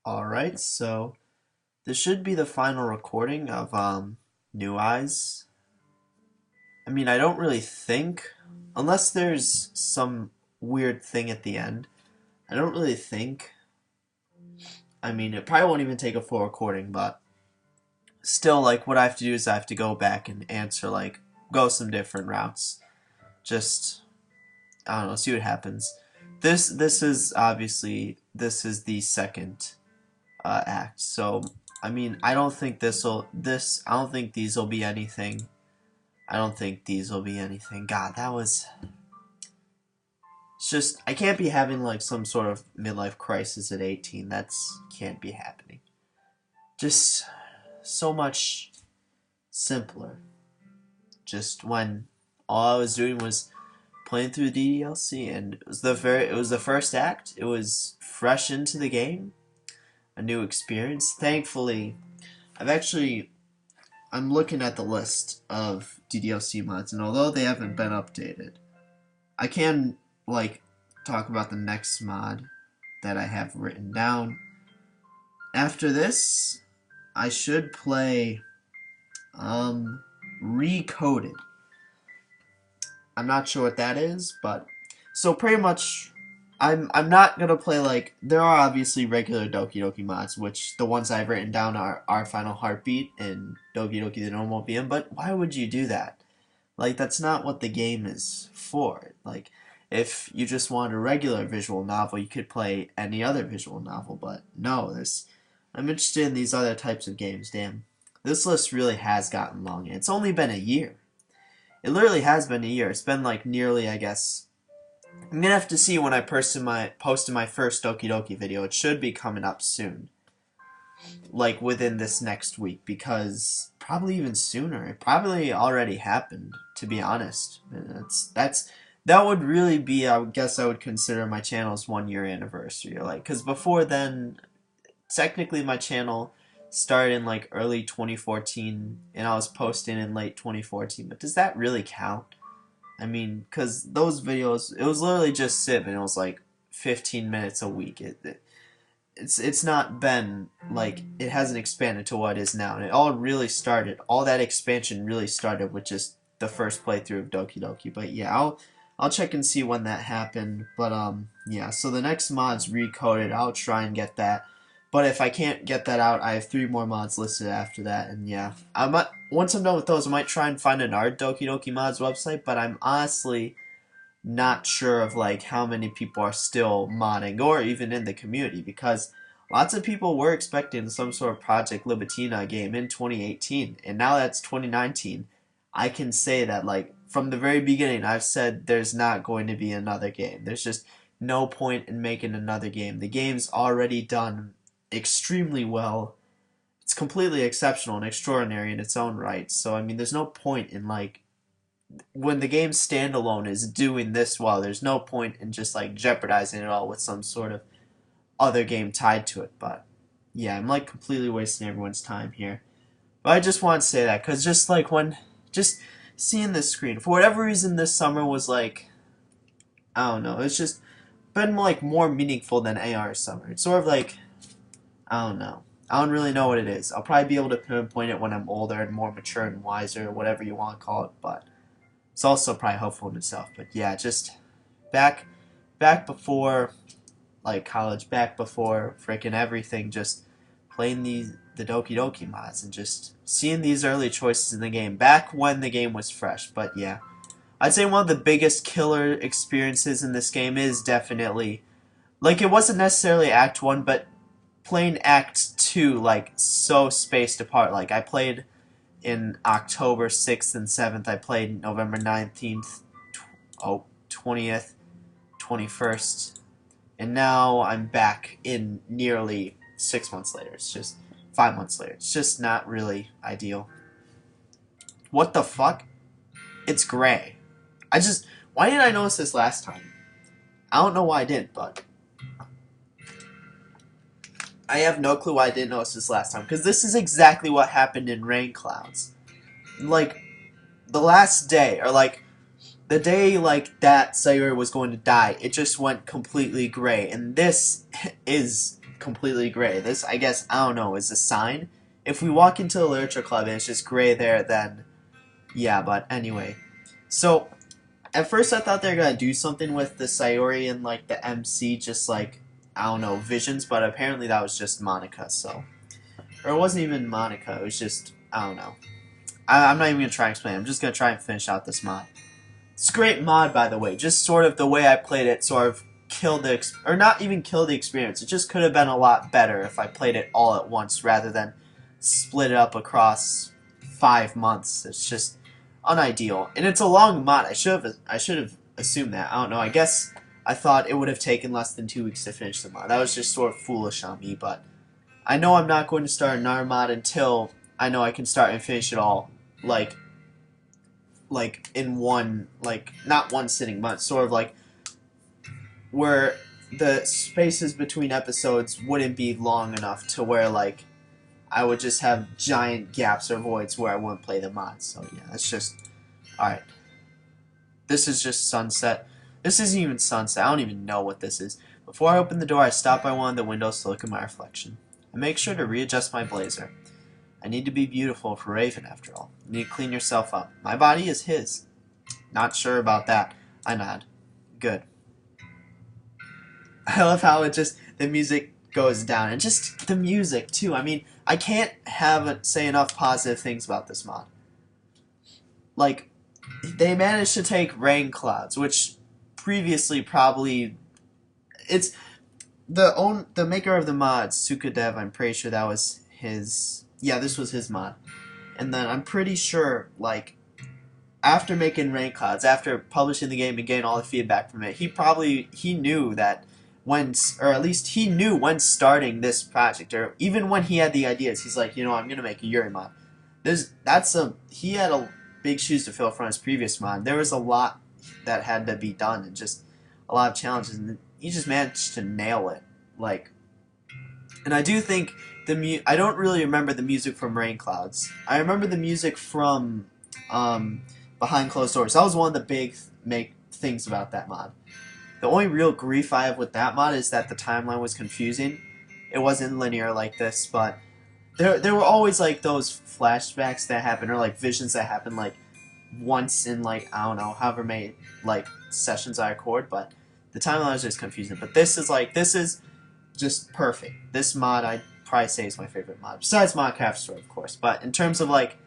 Alright, so this should be the final recording of New Eyes. I mean, I don't really think, unless there's some weird thing at the end, I don't really think. I mean, it probably won't even take a full recording, but still, like, what I have to do is I have to go back and answer, like, go some different routes. Just, I don't know, see what happens. This is obviously, this is the second act. So, I mean, I don't think I don't think these will be anything. I don't think these will be anything. God, it's just, I can't be having like some sort of midlife crisis at 18. That's, can't be happening. Just so much simpler. Just when all I was doing was playing through the DLC, and it was the first act. It was fresh into the game, a new experience. Thankfully, I've actually I'm looking at the list of DDLC mods, and although they haven't been updated, I can like talk about the next mod that I have written down. After this, I should play Recoded. I'm not sure what that is, but so pretty much I'm not gonna play like there are obviously regular Doki Doki mods, which the ones I've written down are Our Final Heartbeat and Doki Doki the Normal VM, but why would you do that? Like that's not what the game is for. Like if you just want a regular visual novel, you could play any other visual novel, but no, this I'm interested in these other types of games, damn. This list really has gotten long, and it's only been a year. It literally has been a year. It's been like nearly, I guess, I'm gonna have to see when I posted my first Doki Doki video. It should be coming up soon, like within this next week, because probably even sooner. It probably already happened, to be honest. That would really be, I guess I would consider my channel's 1 year anniversary. Like, cause before then, technically my channel started in like early 2014, and I was posting in late 2014. But does that really count? I mean, because those videos, it was literally just Civ, and it was like 15 minutes a week. It's not been, like, it hasn't expanded to what it is now. And it all that expansion really started with just the first playthrough of Doki Doki. But yeah, I'll check and see when that happened. But, yeah, so the next mod's Recoded. I'll try and get that. But if I can't get that out, I have 3 more mods listed after that, and yeah. Once I'm done with those, I might try and find an art Doki Doki Mods website, but I'm honestly not sure of like how many people are still modding, or even in the community, because lots of people were expecting some sort of Project Libitina game in 2018, and now that's 2019. I can say that like from the very beginning, I've said there's not going to be another game. There's just no point in making another game. The game's already done extremely well. It's completely exceptional and extraordinary in its own right. So I mean, there's no point in like when the game standalone is doing this well. There's no point in just like jeopardizing it all with some sort of other game tied to it. But yeah, I'm like completely wasting everyone's time here. But I just want to say that because just like when just seeing this screen for whatever reason this summer was like I don't know. It's just been like more meaningful than AR summer. It's sort of like I don't know. I don't really know what it is. I'll probably be able to pinpoint it when I'm older and more mature and wiser, or whatever you want to call it, but it's also probably helpful in itself. But yeah, just back before like college, back before freaking everything, just playing the Doki Doki mods and just seeing these early choices in the game back when the game was fresh. But yeah, I'd say one of the biggest killer experiences in this game is definitely like it wasn't necessarily Act 1, but playing Act 2 like so spaced apart. Like I played in October 6th and 7th. I played November 19th, 20th, 21st. And now I'm back in nearly 6 months later. It's just 5 months later. It's just not really ideal. What the fuck? It's gray. Why didn't I notice this last time? I don't know why I didn't, but I have no clue why I didn't notice this last time, because this is exactly what happened in Rain Clouds. Like, the last day, or like, the day like that Sayuri was going to die, it just went completely gray, and this is completely gray. This, I guess, I don't know, is a sign. If we walk into the literature club and it's just gray there, then yeah, but anyway. So, at first I thought they were going to do something with the Sayori and, like, the MC, just, like, I don't know, visions, but apparently that was just Monica, so. Or it wasn't even Monica, it was just, I don't know. I'm not even going to try and explain, I'm just going to try and finish out this mod. It's a great mod, by the way, just sort of the way I played it sort of killed the, or not even kill the experience, it just could have been a lot better if I played it all at once rather than split it up across 5 months. It's just unideal, and it's a long mod. I should have assumed that. I don't know. I guess I thought it would have taken less than 2 weeks to finish the mod. That was just sort of foolish on me, but I know I'm not going to start another mod until I know I can start and finish it all, like in one, like, not one sitting, but sort of like where the spaces between episodes wouldn't be long enough to where, like, I would just have giant gaps or voids where I wouldn't play the mods. So yeah, that's just, alright. This is just sunset. This isn't even sunset. I don't even know what this is. Before I open the door, I stop by one of the windows to look at my reflection. I make sure to readjust my blazer. I need to be beautiful for Raven, after all. You need to clean yourself up. My body is his. Not sure about that. I nod. Good. I love how it just, the music goes down. And just the music, too. I mean, I can't say enough positive things about this mod. Like, they managed to take rain clouds, which previously probably, it's the maker of the mod, Sukadev, I'm pretty sure that was his, yeah, this was his mod. And then I'm pretty sure, like, after making rain clouds, after publishing the game and getting all the feedback from it, he knew that when, or at least he knew when starting this project, or even when he had the ideas, he's like, you know, I'm gonna make a Yuri mod. He had a big shoes to fill from his previous mod. There was a lot that had to be done, and just a lot of challenges, and he just managed to nail it. Like, and I do think I don't really remember the music from Rain Clouds. I remember the music from Behind Closed Doors. That was one of the big things about that mod. The only real grief I have with that mod is that the timeline was confusing. It wasn't linear like this, but there were always, like, those flashbacks that happen, or, like, visions that happen, like, once in, like, I don't know, however many, like, sessions I record, but the timeline is just confusing. But this is just perfect. This mod, I'd probably say, is my favorite mod. Besides Minecraft Story, of course. But in terms of, like,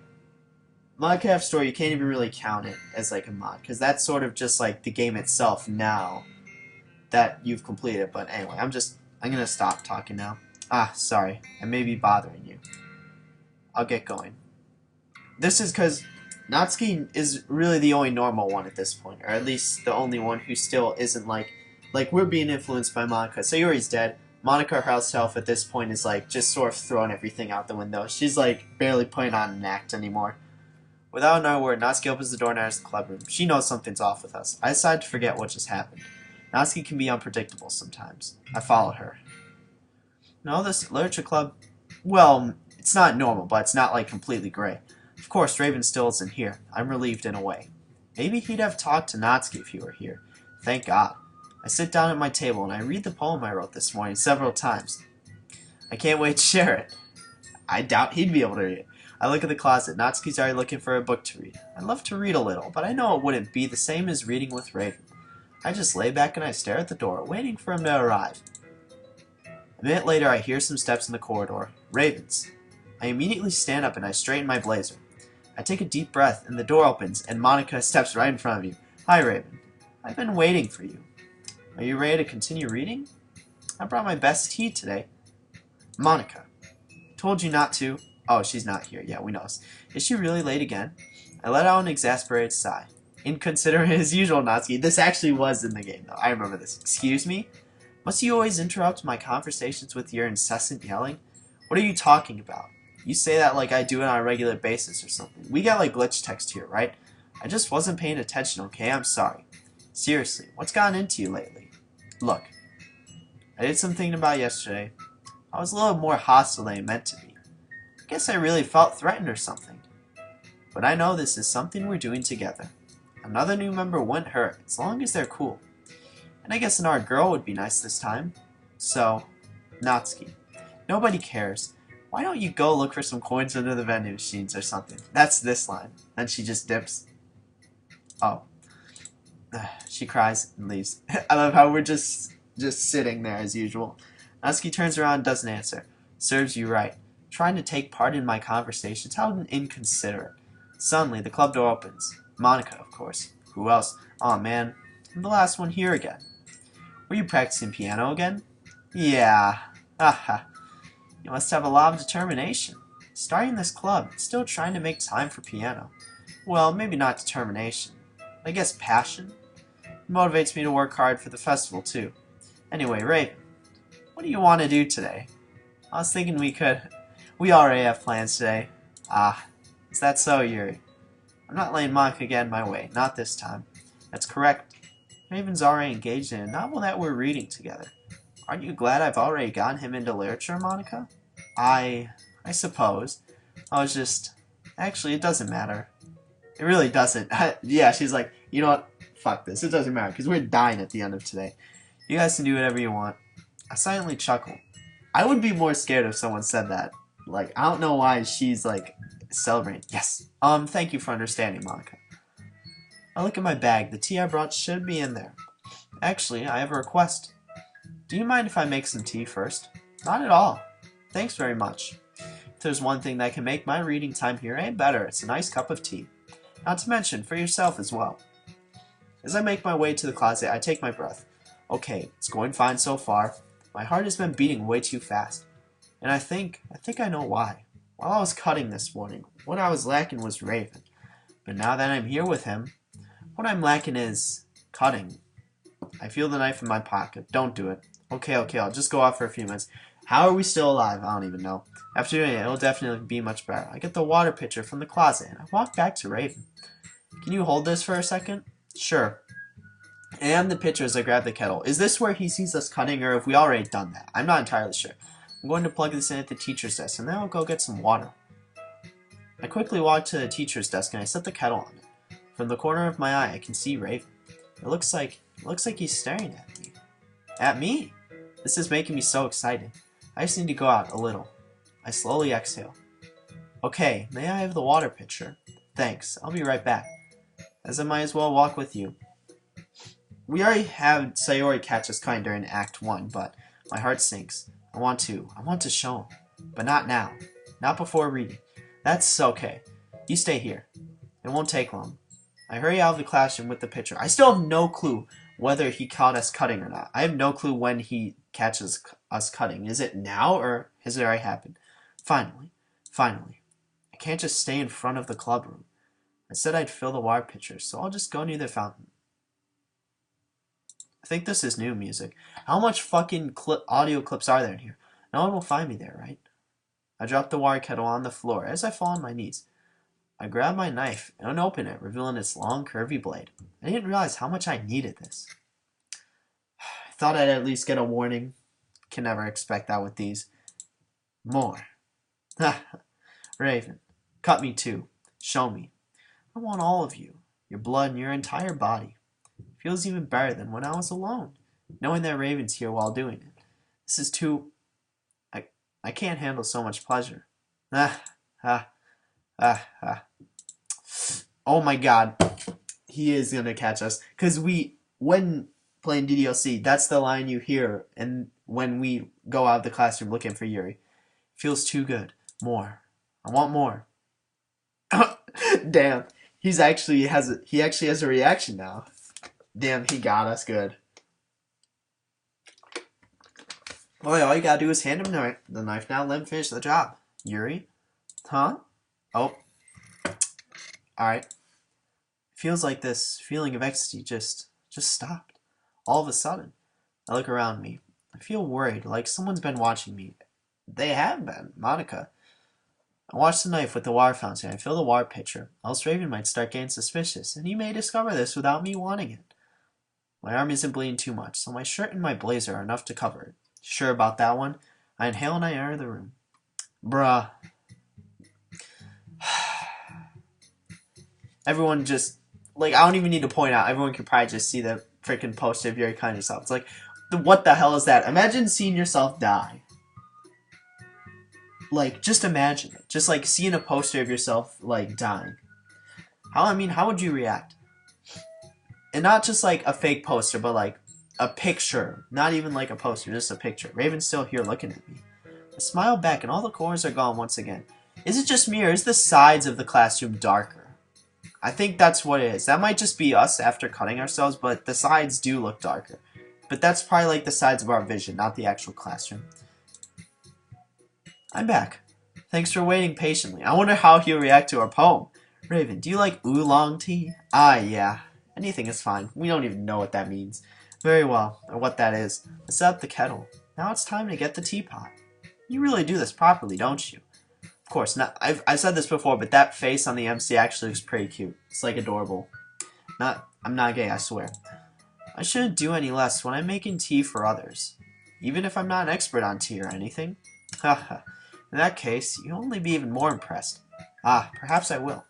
Minecraft Story, you can't even really count it as, like, a mod, because that's sort of just, like, the game itself now that you've completed. But anyway, I'm gonna stop talking now. Ah, sorry. I may be bothering you. I'll get going. This is because Natsuki is really the only normal one at this point, or at least the only one who still isn't like we're being influenced by Monica. Sayori's dead. Monica herself at this point is, like, just sort of throwing everything out the window. She's, like, barely putting on an act anymore. Without another word, Natsuki opens the door and enters the club room. She knows something's off with us. I decide to forget what just happened. Natsuki can be unpredictable sometimes. I follow her. No, this literature club, well, it's not normal, but it's not, like, completely gray. Of course, Raven still isn't here. I'm relieved in a way. Maybe he'd have talked to Natsuki if he were here. Thank God. I sit down at my table and I read the poem I wrote this morning several times. I can't wait to share it. I doubt he'd be able to read it. I look at the closet. Natsuki's already looking for a book to read. I love to read a little, but I know it wouldn't be the same as reading with Raven. I just lay back and I stare at the door, waiting for him to arrive. A minute later, I hear some steps in the corridor. Raven's. I immediately stand up and I straighten my blazer. I take a deep breath, and the door opens, and Monica steps right in front of you. Hi, Raven. I've been waiting for you. Are you ready to continue reading? I brought my best tea today. Monica. Told you not to. Oh, she's not here. Yeah, we know this. Is she really late again? I let out an exasperated sigh. Inconsiderate as usual, Natsuki. This actually was in the game, though. I remember this. Excuse me? Must you always interrupt my conversations with your incessant yelling? What are you talking about? You say that like I do it on a regular basis or something. We got, like, glitch text here, right? I just wasn't paying attention, okay? I'm sorry. Seriously, what's gotten into you lately? Look, I did some thinking about yesterday. I was a little more hostile than I meant to be. I guess I really felt threatened or something. But I know this is something we're doing together. Another new member wouldn't hurt, as long as they're cool. And I guess another girl would be nice this time. So, Natsuki. Nobody cares. Why don't you go look for some coins under the vending machines or something? That's this line. Then she just dips. Oh. She cries and leaves. I love how we're just sitting there as usual. Natsuki turns around and doesn't answer. Serves you right. Trying to take part in my conversations? How inconsiderate. Suddenly, the club door opens. Monica, of course. Who else? Aw, man. I'm the last one here again. Were you practicing piano again? Yeah. Haha. You must have a lot of determination. Starting this club, still trying to make time for piano. Well, maybe not determination. I guess passion. It motivates me to work hard for the festival, too. Anyway, Raven, what do you want to do today? I was thinking we already have plans today. Ah, is that so, Yuri? I'm not letting Monica get in my way, not this time. That's correct. Raven's already engaged in a novel that we're reading together. Aren't you glad I've already gotten him into literature, Monica? I suppose. I was just... Actually, it doesn't matter. It really doesn't. Yeah, she's like, you know what? Fuck this. It doesn't matter, because we're dying at the end of today. You guys can do whatever you want. I silently chuckle. I would be more scared if someone said that. Like, I don't know why she's, like, celebrating. Yes. Thank you for understanding, Monica. I look at my bag. The tea I brought should be in there. Actually, I have a request. Do you mind if I make some tea first? Not at all. Thanks very much. If there's one thing that can make my reading time here any better, it's a nice cup of tea. Not to mention, for yourself as well. As I make my way to the closet, I take my breath. Okay, it's going fine so far. My heart has been beating way too fast. And I think I know why. While I was cutting this morning, what I was lacking was Raven. But now that I'm here with him, what I'm lacking is cutting. I feel the knife in my pocket. Don't do it. Okay, I'll just go off for a few minutes. How are we still alive? I don't even know. After doing it, it'll definitely be much better. I get the water pitcher from the closet, and I walk back to Raven. Can you hold this for a second? Sure. And the pitcher as I grab the kettle. Is this where he sees us cutting, or have we already done that? I'm not entirely sure. I'm going to plug this in at the teacher's desk, and then I'll go get some water. I quickly walk to the teacher's desk, and I set the kettle on it. From the corner of my eye, I can see Raven. It looks like he's staring at me. At me? This is making me so excited. I just need to go out a little. I slowly exhale. Okay, may I have the water pitcher? Thanks, I'll be right back. As I might as well walk with you. We already had Sayori catch us kind during Act 1, but my heart sinks. I want to show him. But not now. Not before reading. That's okay. You stay here. It won't take long. I hurry out of the classroom with the pitcher. I still have no clue whether he caught us cutting or not. I have no clue when he catches us cutting. Is it now, or has it already happened? Finally. I can't just stay in front of the club room. I said I'd fill the water pitcher, so I'll just go near the fountain. I think this is new music. How much fucking audio clips are there in here? No one will find me there, right? I drop the water kettle on the floor as I fall on my knees. I grab my knife and unopen it, revealing its long, curvy blade. I didn't realize how much I needed this. I thought I'd at least get a warning. Can never expect that with these. More. Raven, cut me too. Show me. I want all of you. Your blood and your entire body. It feels even better than when I was alone, knowing that Raven's here while doing it. This is too... I can't handle so much pleasure. Oh my god. He is gonna catch us. Because when playing DDLC, that's the line you hear and when we go out of the classroom looking for Yuri. Feels too good. More. I want more. Damn. He actually has a reaction now. Damn, he got us good. Boy, all you gotta do is hand him the knife now, let him finish the job. Yuri? Huh? Oh. Alright. Feels like this feeling of ecstasy just stopped. All of a sudden. I look around me. I feel worried, like someone's been watching me. They have been. Monica. I watch the knife with the water fountain. I fill the water pitcher. Else Raven might start getting suspicious, and he may discover this without me wanting it. My arm isn't bleeding too much, so my shirt and my blazer are enough to cover it. Sure about that one? I inhale and I enter the room. Bruh. Everyone just... Like, I don't even need to point out. Everyone can probably just see the freaking poster of Yuri cutting yourself. It's like, what the hell is that? Imagine seeing yourself die. Like, just imagine it. Just, like, seeing a poster of yourself, like, dying. How would you react? And not just, like, a fake poster, but, like, a picture. Not even, like, a poster, just a picture. Raven's still here looking at me. I smile back, and all the corners are gone once again. Is it just me, or is the sides of the classroom darker? I think that's what it is. That might just be us after cutting ourselves, but the sides do look darker. But that's probably, like, the sides of our vision, not the actual classroom. I'm back. Thanks for waiting patiently. I wonder how he'll react to our poem. Raven, do you like oolong tea? Ah, yeah. Anything is fine. We don't even know what that means. Very well, or what that is. Let's set up the kettle. Now it's time to get the teapot. You really do this properly, don't you? Of course, not, I've said this before, but that face on the MC actually looks pretty cute. It's like adorable. I'm not gay, I swear. I shouldn't do any less when I'm making tea for others. Even if I'm not an expert on tea or anything. Haha. In that case, you'll only be even more impressed. Ah, perhaps I will.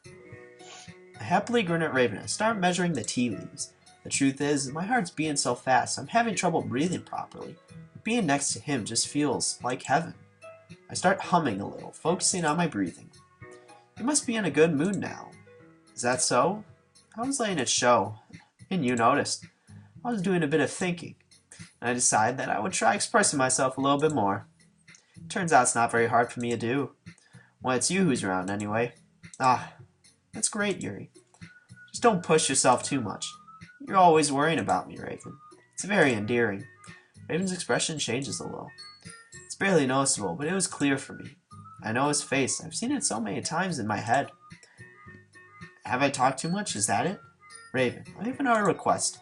I happily grin at Raven and start measuring the tea leaves. The truth is, my heart's beating so fast, I'm having trouble breathing properly. Being next to him just feels like heaven. I start humming a little, focusing on my breathing. You must be in a good mood now. Is that so? I was letting it show, and you noticed. I was doing a bit of thinking, and I decided that I would try expressing myself a little bit more. Turns out it's not very hard for me to do. Well, it's you who's around anyway. Ah, that's great, Yuri. Just don't push yourself too much. You're always worrying about me, Raven. It's very endearing. Raven's expression changes a little. It's barely noticeable, but it was clear for me. I know his face. I've seen it so many times in my head. Have I talked too much? Is that it? Raven, I have another request.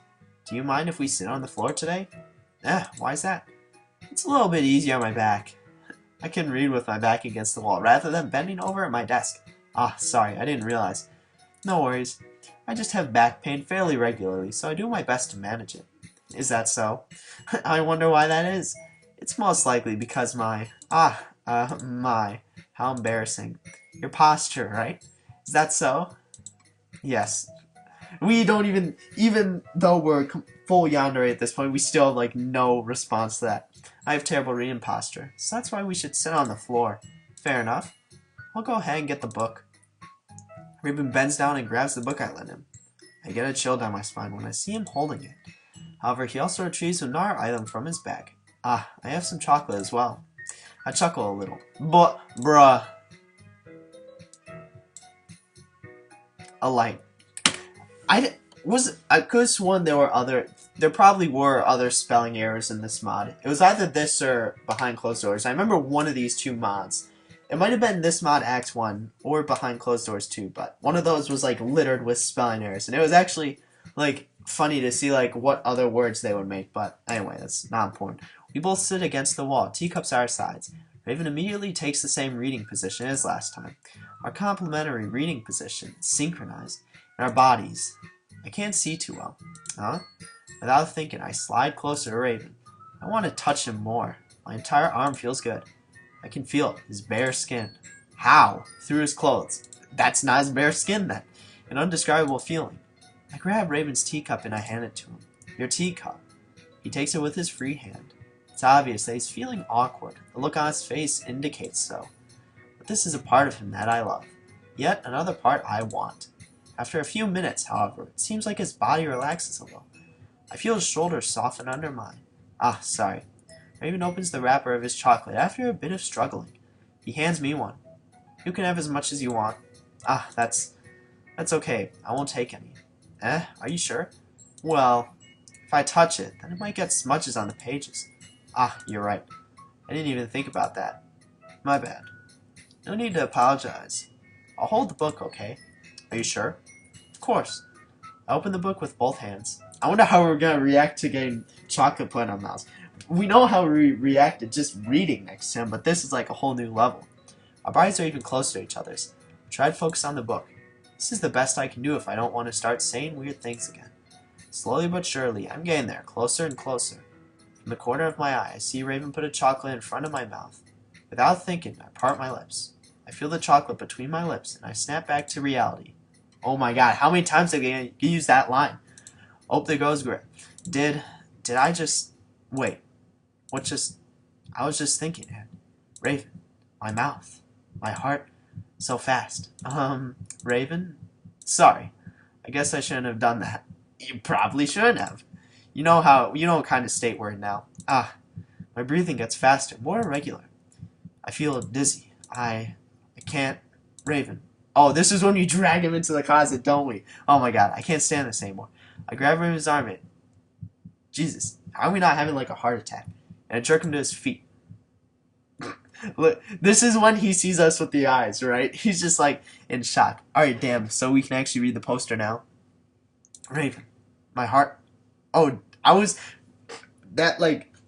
Do you mind if we sit on the floor today? Why's that? It's a little bit easier on my back. I can read with my back against the wall rather than bending over at my desk. Ah, sorry, I didn't realize. No worries. I just have back pain fairly regularly, so I do my best to manage it. Is that so? I wonder why that is. It's most likely because how embarrassing. Your posture, right? Is that so? Yes. We don't even though we're full yandere at this point, we still have, like, no response to that. I have terrible reading posture, so that's why we should sit on the floor. Fair enough. I'll go ahead and get the book. Raven bends down and grabs the book I lent him. I get a chill down my spine when I see him holding it. However, he also retrieves another item from his bag. Ah, I have some chocolate as well. I chuckle a little. But, bruh. A light. I could have sworn there probably were other spelling errors in this mod. It was either this or Behind Closed Doors. I remember one of these two mods. It might have been this mod Act 1 or Behind Closed Doors 2, but one of those was, like, littered with spelling errors. And it was actually, like, funny to see, like, what other words they would make. But anyway, that's not important. We both sit against the wall, teacups at our sides. Raven immediately takes the same reading position as last time. Our complementary reading position is synchronized in our bodies. I can't see too well. Huh? Without thinking, I slide closer to Raven. I want to touch him more. My entire arm feels good. I can feel it, his bare skin. How? Through his clothes. That's not his bare skin then. An undescribable feeling. I grab Raven's teacup and I hand it to him. Your teacup. He takes it with his free hand. It's obvious that he's feeling awkward. The look on his face indicates so. But this is a part of him that I love. Yet another part I want. After a few minutes, however, it seems like his body relaxes a little. I feel his shoulders soften under mine. Ah, sorry. Raven opens the wrapper of his chocolate after a bit of struggling. He hands me one. You can have as much as you want. Ah, that's okay. I won't take any. Are you sure? Well, if I touch it, then it might get smudges on the pages. Ah, you're right. I didn't even think about that. My bad. No need to apologize. I'll hold the book, okay? Are you sure? Of course. I open the book with both hands. I wonder how we're going to react to getting chocolate put in our mouths. We know how we reacted just reading next to him, but this is like a whole new level. Our bodies are even closer to each other's. Try to focus on the book. This is the best I can do if I don't want to start saying weird things again. Slowly but surely, I'm getting there, closer and closer. From the corner of my eye, I see Raven put a chocolate in front of my mouth. Without thinking, I part my lips. I feel the chocolate between my lips, and I snap back to reality. Oh my god, how many times have you used that line? Oh, there goes Grip. Did I just... Wait. I was just thinking, Ed. Raven, My mouth. My heart. So fast. Raven? Sorry. I guess I shouldn't have done that. You probably shouldn't have. You know what kind of state we're in now. My breathing gets faster, more irregular. I feel dizzy. I can't. Raven. Oh, this is when we drag him into the closet, don't we? Oh my god, I can't stand this anymore. I grab Raven's arm and... Jesus, how are we not having like a heart attack? And I jerk him to his feet. Look, this is when he sees us with the eyes, right? He's just like in shock. Alright, damn, so we can actually read the poster now. Raven. My heart. Oh,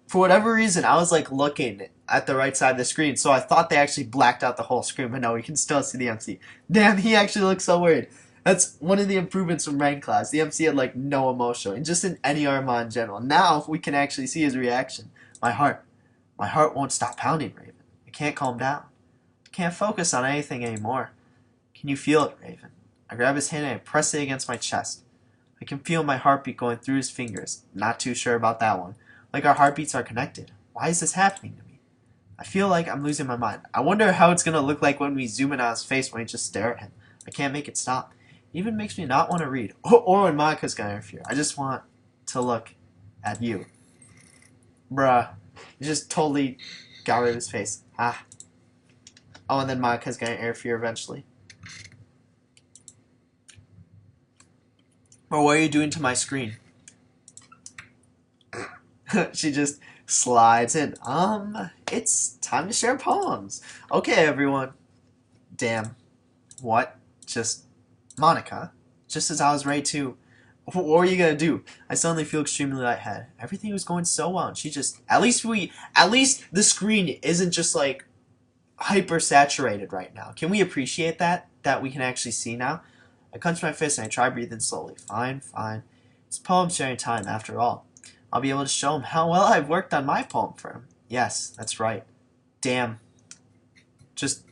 for whatever reason, I was like looking at the right side of the screen, so I thought they actually blacked out the whole screen, but no, we can still see the MC. Damn, he actually looks so weird. That's one of the improvements from Rain Class. The MC had like no emotion, and just in any Arma in general. Now we can actually see his reaction. My heart won't stop pounding, Raven. I can't calm down. I can't focus on anything anymore. Can you feel it, Raven? I grab his hand and I press it against my chest. I can feel my heartbeat going through his fingers. Not too sure about that one. Like our heartbeats are connected. Why is this happening to me? I feel like I'm losing my mind. I wonder how it's going to look like when we zoom in on his face when we just stare at him. I can't make it stop. It even makes me not want to read. Or when Monika's going to interfere. I just want to look at you. Bruh. You just totally got rid of his face. Oh, and then Monika's going to interfere eventually. Or what are you doing to my screen? She just slides in. It's time to share poems. Okay, everyone. Damn. What? Just Monika. Just as I was ready to... What were you gonna do? I suddenly feel extremely lightheaded. Everything was going so well, and she just... At least the screen isn't just, like, hyper saturated right now. Can we appreciate that? That we can actually see now? I clench my fist and I try breathing slowly. Fine. It's poem sharing time, after all. I'll be able to show him how well I've worked on my poem for him. Yes, that's right. Damn. Just...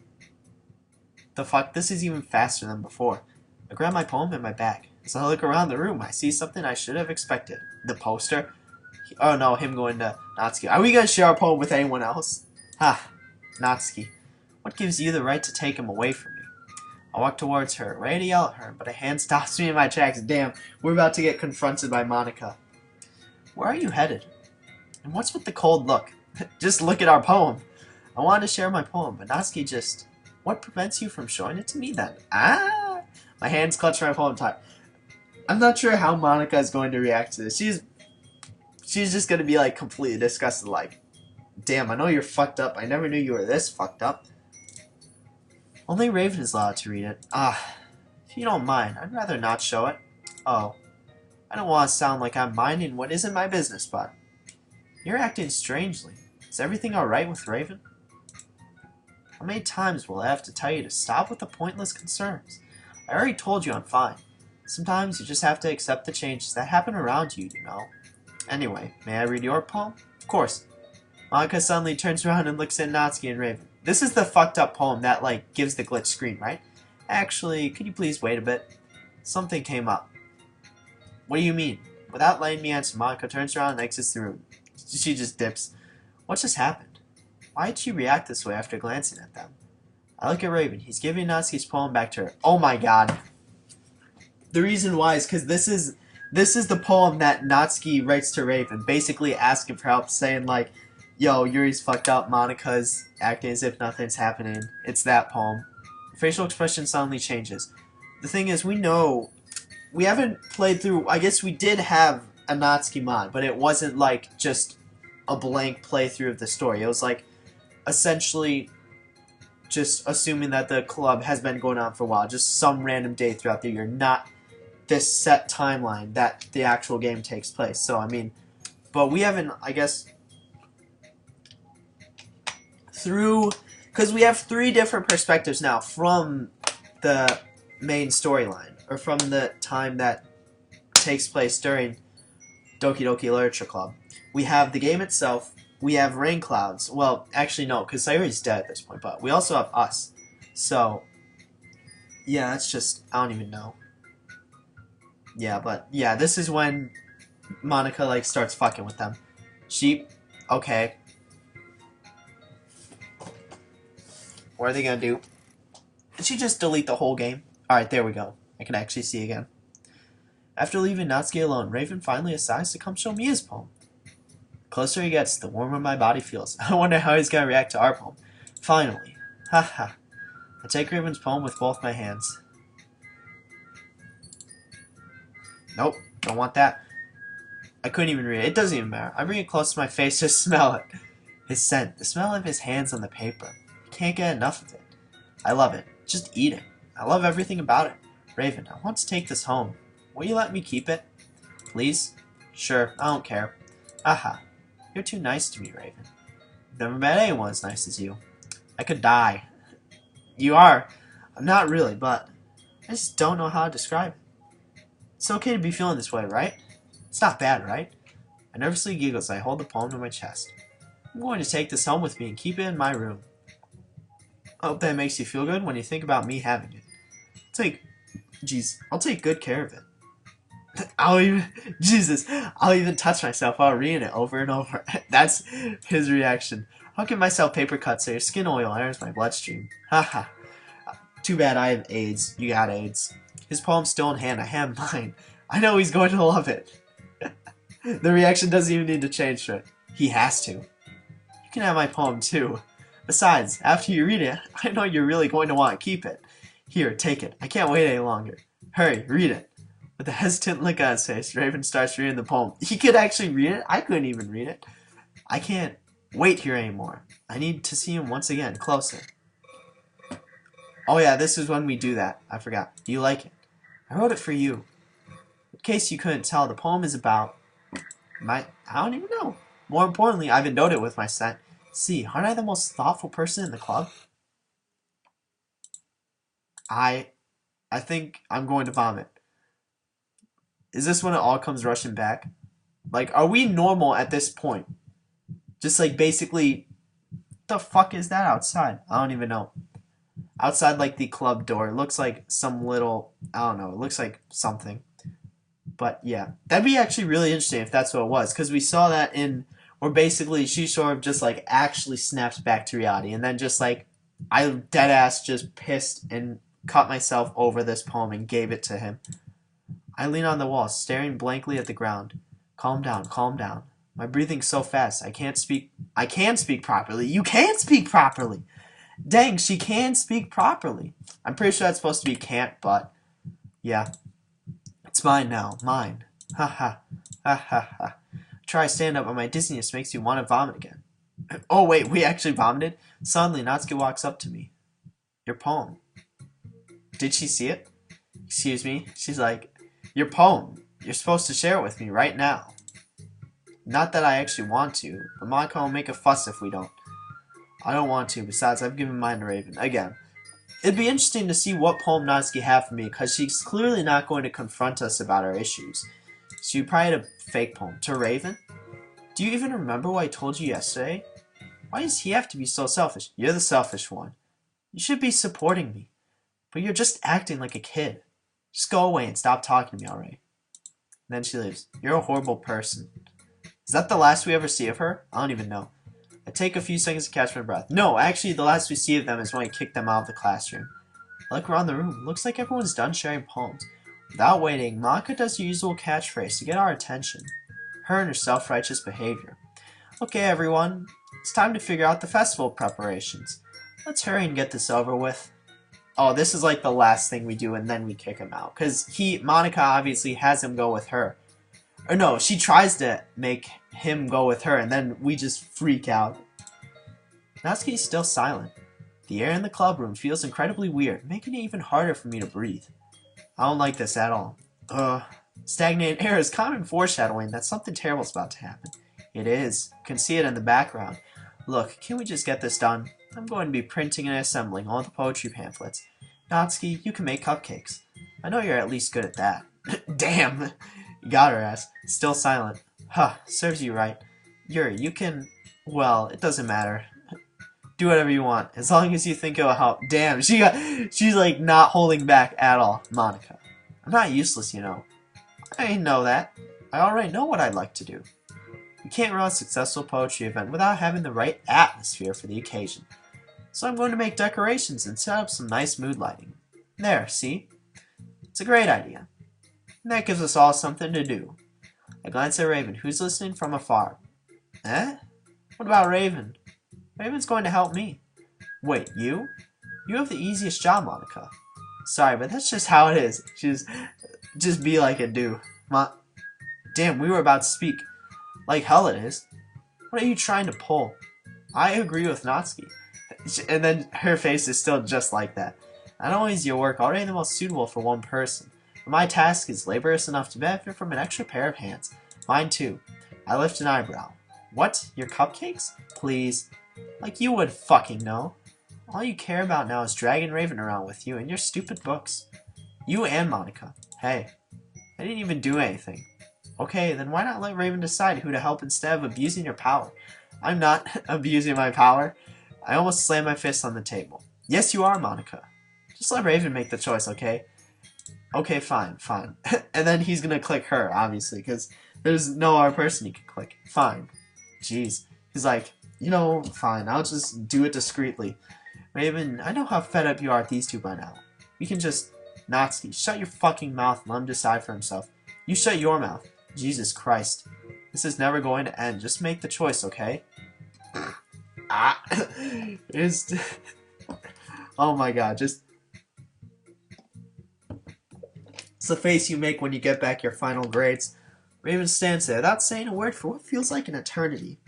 The fuck? This is even faster than before. I grab my poem in my bag. As I look around the room, I see something I should have expected. The poster? Oh no, him going to Natsuki. Are we going to share our poem with anyone else? Natsuki. What gives you the right to take him away from me? I walk towards her, ready to yell at her, but a hand stops me in my tracks. Damn, we're about to get confronted by Monika. Where are you headed? And what's with the cold look? Just look at our poem. I wanted to share my poem, but Natsuki just... What prevents you from showing it to me then? My hands clutch my poem tight. I'm not sure how Monika is going to react to this. She's just going to be like completely disgusted, like, damn, I know you're fucked up. I never knew you were this fucked up. Only Raven is allowed to read it. If you don't mind, I'd rather not show it. Oh, I don't want to sound like I'm minding what isn't my business, but you're acting strangely. Is everything alright with Raven? How many times will I have to tell you to stop with the pointless concerns? I already told you I'm fine. Sometimes you just have to accept the changes that happen around you, you know. Anyway, may I read your poem? Of course. Monika suddenly turns around and looks at Natsuki and Raven. This is the fucked up poem that, like, gives the glitch screen, right? Actually, could you please wait a bit? Something came up. What do you mean? Without letting me answer, Monika turns around and exits the room. She just dips. What just happened? Why did she react this way after glancing at them? I look at Raven. He's giving Natsuki's poem back to her. Oh my god. The reason why is because this is the poem that Natsuki writes to Raven, basically asking for help, saying like, yo, Yuri's fucked up, Monika's acting as if nothing's happening. It's that poem. The facial expression suddenly changes. The thing is, we haven't played through, I guess we did have a Natsuki mod, but it wasn't like just a blank playthrough of the story. It was like, essentially, just assuming that the club has been going on for a while, just some random day throughout the year, not this set timeline that the actual game takes place. So, I mean, but we haven't, I guess, because we have 3 different perspectives now from the main storyline, or from the time that takes place during Doki Doki Literature Club. We have the game itself, we have Rain Clouds, well, actually no, because Sayuri's dead at this point, but we also have us. So, yeah, that's just, I don't even know. Yeah, but, yeah, this is when Monika, like, starts fucking with them. Sheep, okay. What are they gonna do? Did she just delete the whole game? Alright, there we go. I can actually see again. After leaving Natsuki alone, Raven finally decides to come show me his poem. The closer he gets, the warmer my body feels. I wonder how he's gonna react to our poem. Finally. Haha. I take Raven's poem with both my hands. Nope, don't want that. I couldn't even read it. It doesn't even matter. I bring it close to my face to smell it. His scent, the smell of his hands on the paper. I can't get enough of it. I love it. Just eat it. I love everything about it. Raven, I want to take this home. Will you let me keep it? Please? Sure, I don't care. Aha. You're too nice to me, Raven. I've never met anyone as nice as you. I could die. You are. I'm not really, but I just don't know how to describe it. It's okay to be feeling this way, right? It's not bad, right? I nervously giggle as I hold the poem to my chest. I'm going to take this home with me and keep it in my room. I hope that makes you feel good when you think about me having it. I'll take good care of it. I'll even touch myself while reading it over and over. That's his reaction. I'll give myself paper cuts so your skin oil enters my bloodstream. Haha. Too bad I have AIDS. You got AIDS. His poem's still in hand. I have mine. I know he's going to love it. The reaction doesn't even need to change to it. He has to. You can have my poem too. Besides, after you read it, I know you're really going to want to keep it. Here, take it. I can't wait any longer. Hurry, read it. With a hesitant look on his face, Raven starts reading the poem. He could actually read it. I couldn't even read it. I can't wait here anymore. I need to see him once again, closer. Oh yeah, this is when we do that. I forgot. Do you like it? I wrote it for you. In case you couldn't tell, the poem is about I don't even know. More importantly, I've endowed it with my scent. See, aren't I the most thoughtful person in the club? I think I'm going to vomit. Is this when it all comes rushing back? Like, are we normal at this point? Just like basically, what the fuck is that outside? I don't even know. Outside like the club door. It looks like some little, I don't know, it looks like something. But yeah, that'd be actually really interesting if that's what it was. Because we saw that in, where basically she sort of just like actually snaps back to reality. And then just like, I deadass just pissed and cut myself over this poem and gave it to him. I lean on the wall, staring blankly at the ground. Calm down, calm down. My breathing's so fast, I can't speak. I can speak properly. You can't speak properly. Dang, she can speak properly. I'm pretty sure that's supposed to be can't, but yeah. It's mine now, mine. Ha ha, ha ha ha. Try to stand up, but my dizziness makes me want to vomit again. Oh wait, we actually vomited? Suddenly, Natsuki walks up to me. Your poem. Did she see it? Excuse me? She's like, your poem. You're supposed to share it with me right now. Not that I actually want to, but Monica will make a fuss if we don't. I don't want to, besides I've given mine to Raven. Again, it'd be interesting to see what poem Natsuki had for me, because she's clearly not going to confront us about our issues. She probably had a fake poem. To Raven? Do you even remember what I told you yesterday? Why does he have to be so selfish? You're the selfish one. You should be supporting me. But you're just acting like a kid. Just go away and stop talking to me already. Then she leaves. You're a horrible person. Is that the last we ever see of her? I don't even know. I take a few seconds to catch my breath. No, actually the last we see of them is when I kick them out of the classroom. I look around the room. Looks like everyone's done sharing poems. Without waiting, Monica does the usual catchphrase to get our attention. Her and her self-righteous behavior. Okay everyone, it's time to figure out the festival preparations. Let's hurry and get this over with. Oh, this is like the last thing we do and then we kick him out. Because Monica obviously has him go with her. Or no, she tries to make him go with her and then we just freak out. Natsuki's still silent. The air in the club room feels incredibly weird, making it even harder for me to breathe. I don't like this at all. Stagnated air is common foreshadowing that something terrible is about to happen. It is. You can see it in the background. Look, can we just get this done? I'm going to be printing and assembling all the poetry pamphlets. Natsuki, you can make cupcakes. I know you're at least good at that. Damn! You got her ass. Still silent. Huh, serves you right. Yuri, you can... Well, it doesn't matter. Do whatever you want, as long as you think it'll help. Damn, she's like not holding back at all. Monica. I'm not useless, you know. I know that. I already know what I'd like to do. You can't run a successful poetry event without having the right atmosphere for the occasion. So I'm going to make decorations and set up some nice mood lighting. There, see? It's a great idea. And that gives us all something to do. I glance at Raven, who's listening from afar. Eh? What about Raven? Raven's going to help me. Wait, you? You have the easiest job, Monica. Sorry, but that's just how it is. Just be like it, do. Damn, we were about to speak. Like hell it is. What are you trying to pull? I agree with Natsuki. And then her face is still just like that. Not only is your work already the most suitable for one person, but my task is laborious enough to benefit from an extra pair of hands. Mine too. I lift an eyebrow. What? Your cupcakes? Please. Like you would fucking know. All you care about now is dragging Raven around with you and your stupid books. You and Monica. Hey, I didn't even do anything. Okay, then why not let Raven decide who to help instead of abusing your power? I'm not abusing my power. I almost slammed my fist on the table. Yes, you are, Monica. Just let Raven make the choice, okay? Okay, fine. And then he's gonna click her, obviously, because there's no other person he can click. Fine. Jeez. He's like, you know, fine, I'll just do it discreetly. Raven, I know how fed up you are at these two by now. We can just... Natsuki, shut your fucking mouth and let him decide for himself. You shut your mouth. Jesus Christ. This is never going to end. Just make the choice, okay? It's... Oh my god, just... It's the face you make when you get back your final grades. Raven stands there without saying a word for what feels like an eternity.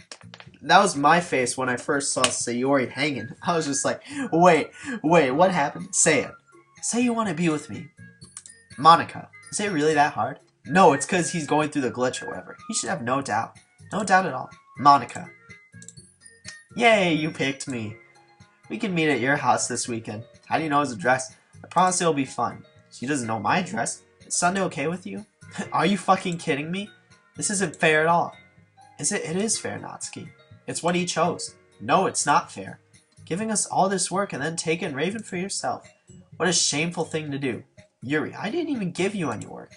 That was my face when I first saw Sayori hanging. I was just like, wait, what happened? Say it. Say you want to be with me. Monica, is it really that hard? No, it's because he's going through the glitch or whatever. He should have no doubt. No doubt at all. Monica. Yay, you picked me. We can meet at your house this weekend. How do you know his address? I promise it'll be fun. She doesn't know my address. Is Sunday okay with you? Are you fucking kidding me? This isn't fair at all. Is it? It is fair, Natsuki. It's what he chose. No, it's not fair. Giving us all this work and then taking Raven for yourself. What a shameful thing to do. Yuri, I didn't even give you any work.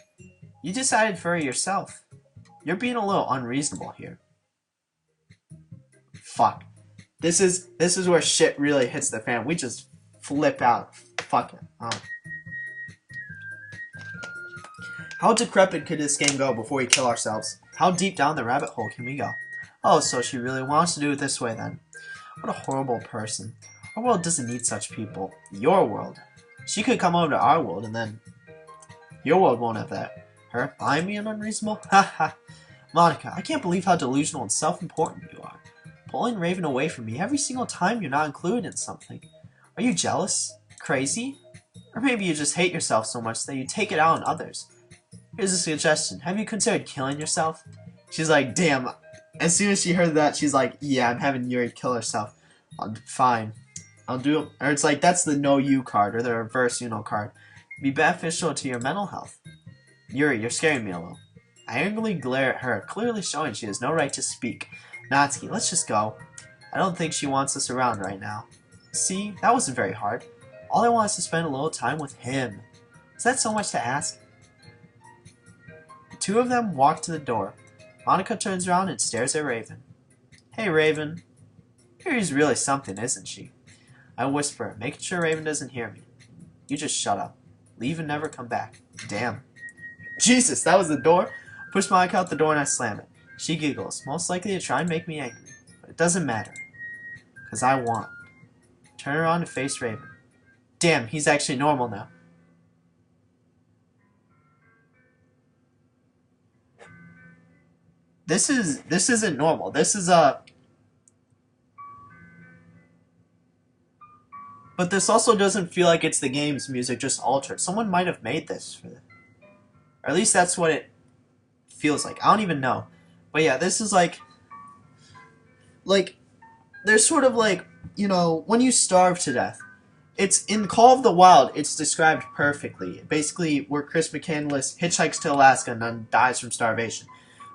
You decided for it yourself. You're being a little unreasonable here. Fuck. This is where shit really hits the fan. We just flip out. Fuck it. How decrepit could this game go before we kill ourselves? How deep down the rabbit hole can we go? Oh, so she really wants to do it this way then. What a horrible person. Our world doesn't need such people. Your world. She could come over to our world and then... Your world won't have that. Her? I'm being unreasonable? Haha. Monica, I can't believe how delusional and self-important you are. Pulling Raven away from me every single time you're not included in something. Are you jealous? Crazy? Or maybe you just hate yourself so much that you take it out on others. Here's a suggestion. Have you considered killing yourself? She's like, damn. As soon as she heard that, she's like, yeah, I'm having Yuri kill herself. Fine. I'll do it. Or it's like, that's the no you card, or the reverse card. Be beneficial to your mental health. Yuri, you're scaring me a little. I angrily glare at her, clearly showing she has no right to speak. Natsuki, let's just go. I don't think she wants us around right now. See, that wasn't very hard. All I want is to spend a little time with him. Is that so much to ask? The two of them walk to the door. Monica turns around and stares at Raven. Hey, Raven. Yuri's really something, isn't she? I whisper, making sure Raven doesn't hear me. You just shut up. Leave and never come back. Damn. Jesus, that was the door? Push Monica out the door and I slam it. She giggles, most likely to try and make me angry. But it doesn't matter. Because I won. Turn around and face Raven. Damn, he's actually normal now. This isn't normal. This is a... But this also doesn't feel like it's the game's music just altered. Someone might have made this for the... Or at least that's what it feels like. I don't even know. But yeah, this is like... There's sort of like, you know, when you starve to death. It's in Call of the Wild, it's described perfectly. Basically, where Chris McCandless hitchhikes to Alaska and then dies from starvation.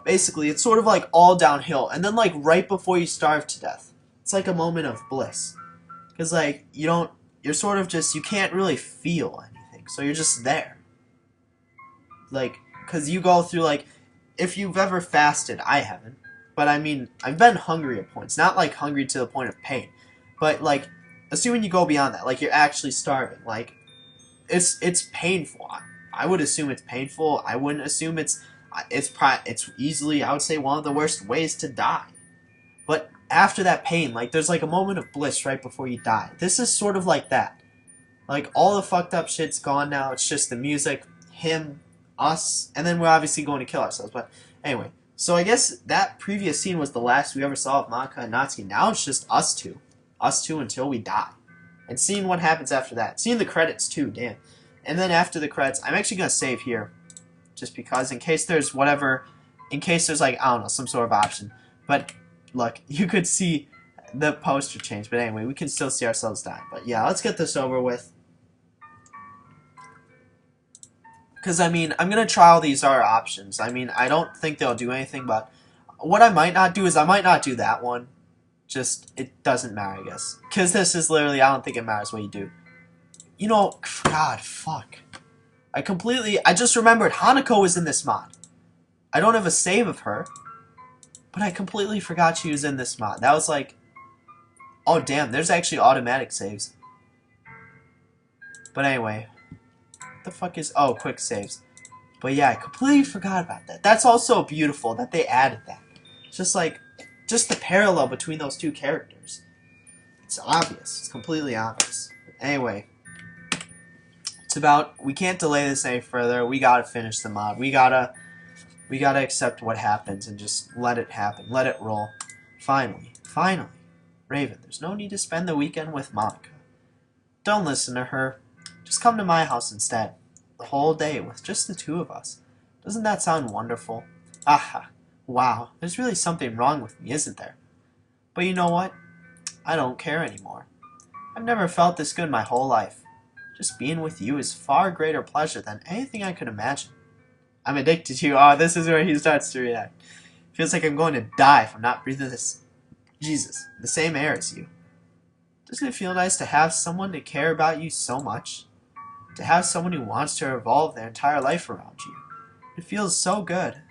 Basically, it's sort of like all downhill. And then like right before you starve to death, it's like a moment of bliss. Because like, you're sort of just, you can't really feel anything. So you're just there. Like, because you go through like, if you've ever fasted, I haven't. But I mean, I've been hungry at points. Not like hungry to the point of pain. But like, assuming you go beyond that, like you're actually starving, like it's painful. I would assume it's painful. I wouldn't assume it's easily, I would say, one of the worst ways to die. But after that pain, like there's like a moment of bliss right before you die. This is sort of like that. Like all the fucked up shit's gone now. It's just the music, him, us, and then we're obviously going to kill ourselves. But anyway, so I guess that previous scene was the last we ever saw of Monika and Natsuki. Now it's just us two until we die, and seeing what happens after that. Seeing the credits too, damn. And then after the credits, I'm actually gonna save here, just because in case there's like I don't know, some sort of option. But look, you could see the poster change. But anyway, we can still see ourselves die. But yeah, let's get this over with. Because, I mean, I'm going to try all these other options. I mean, I don't think they'll do anything, but what I might not do is I might not do that one. Just, it doesn't matter, I guess. Because this is literally, I don't think it matters what you do. You know, God, fuck. I just remembered Hanako was in this mod. I don't have a save of her, but I completely forgot she was in this mod. That was like, oh damn, there's actually automatic saves. But anyway, what the fuck is, oh, quick saves. But yeah, I completely forgot about that. That's also beautiful that they added that. It's just like, just the parallel between those two characters. It's obvious. It's completely obvious. Anyway, it's about, we can't delay this any further. We gotta finish the mod. We gotta accept what happens and just let it happen. Let it roll. Finally. Raven, there's no need to spend the weekend with Monika. Don't listen to her. Just come to my house instead. The whole day with just the two of us. Doesn't that sound wonderful? Aha. Wow. There's really something wrong with me, isn't there? But you know what? I don't care anymore. I've never felt this good my whole life. Just being with you is far greater pleasure than anything I could imagine. I'm addicted to you. Oh, this is where he starts to react. Feels like I'm going to die if I'm not breathing this, Jesus, the same air as you. Doesn't it feel nice to have someone to care about you so much? To have someone who wants to revolve their entire life around you. It feels so good.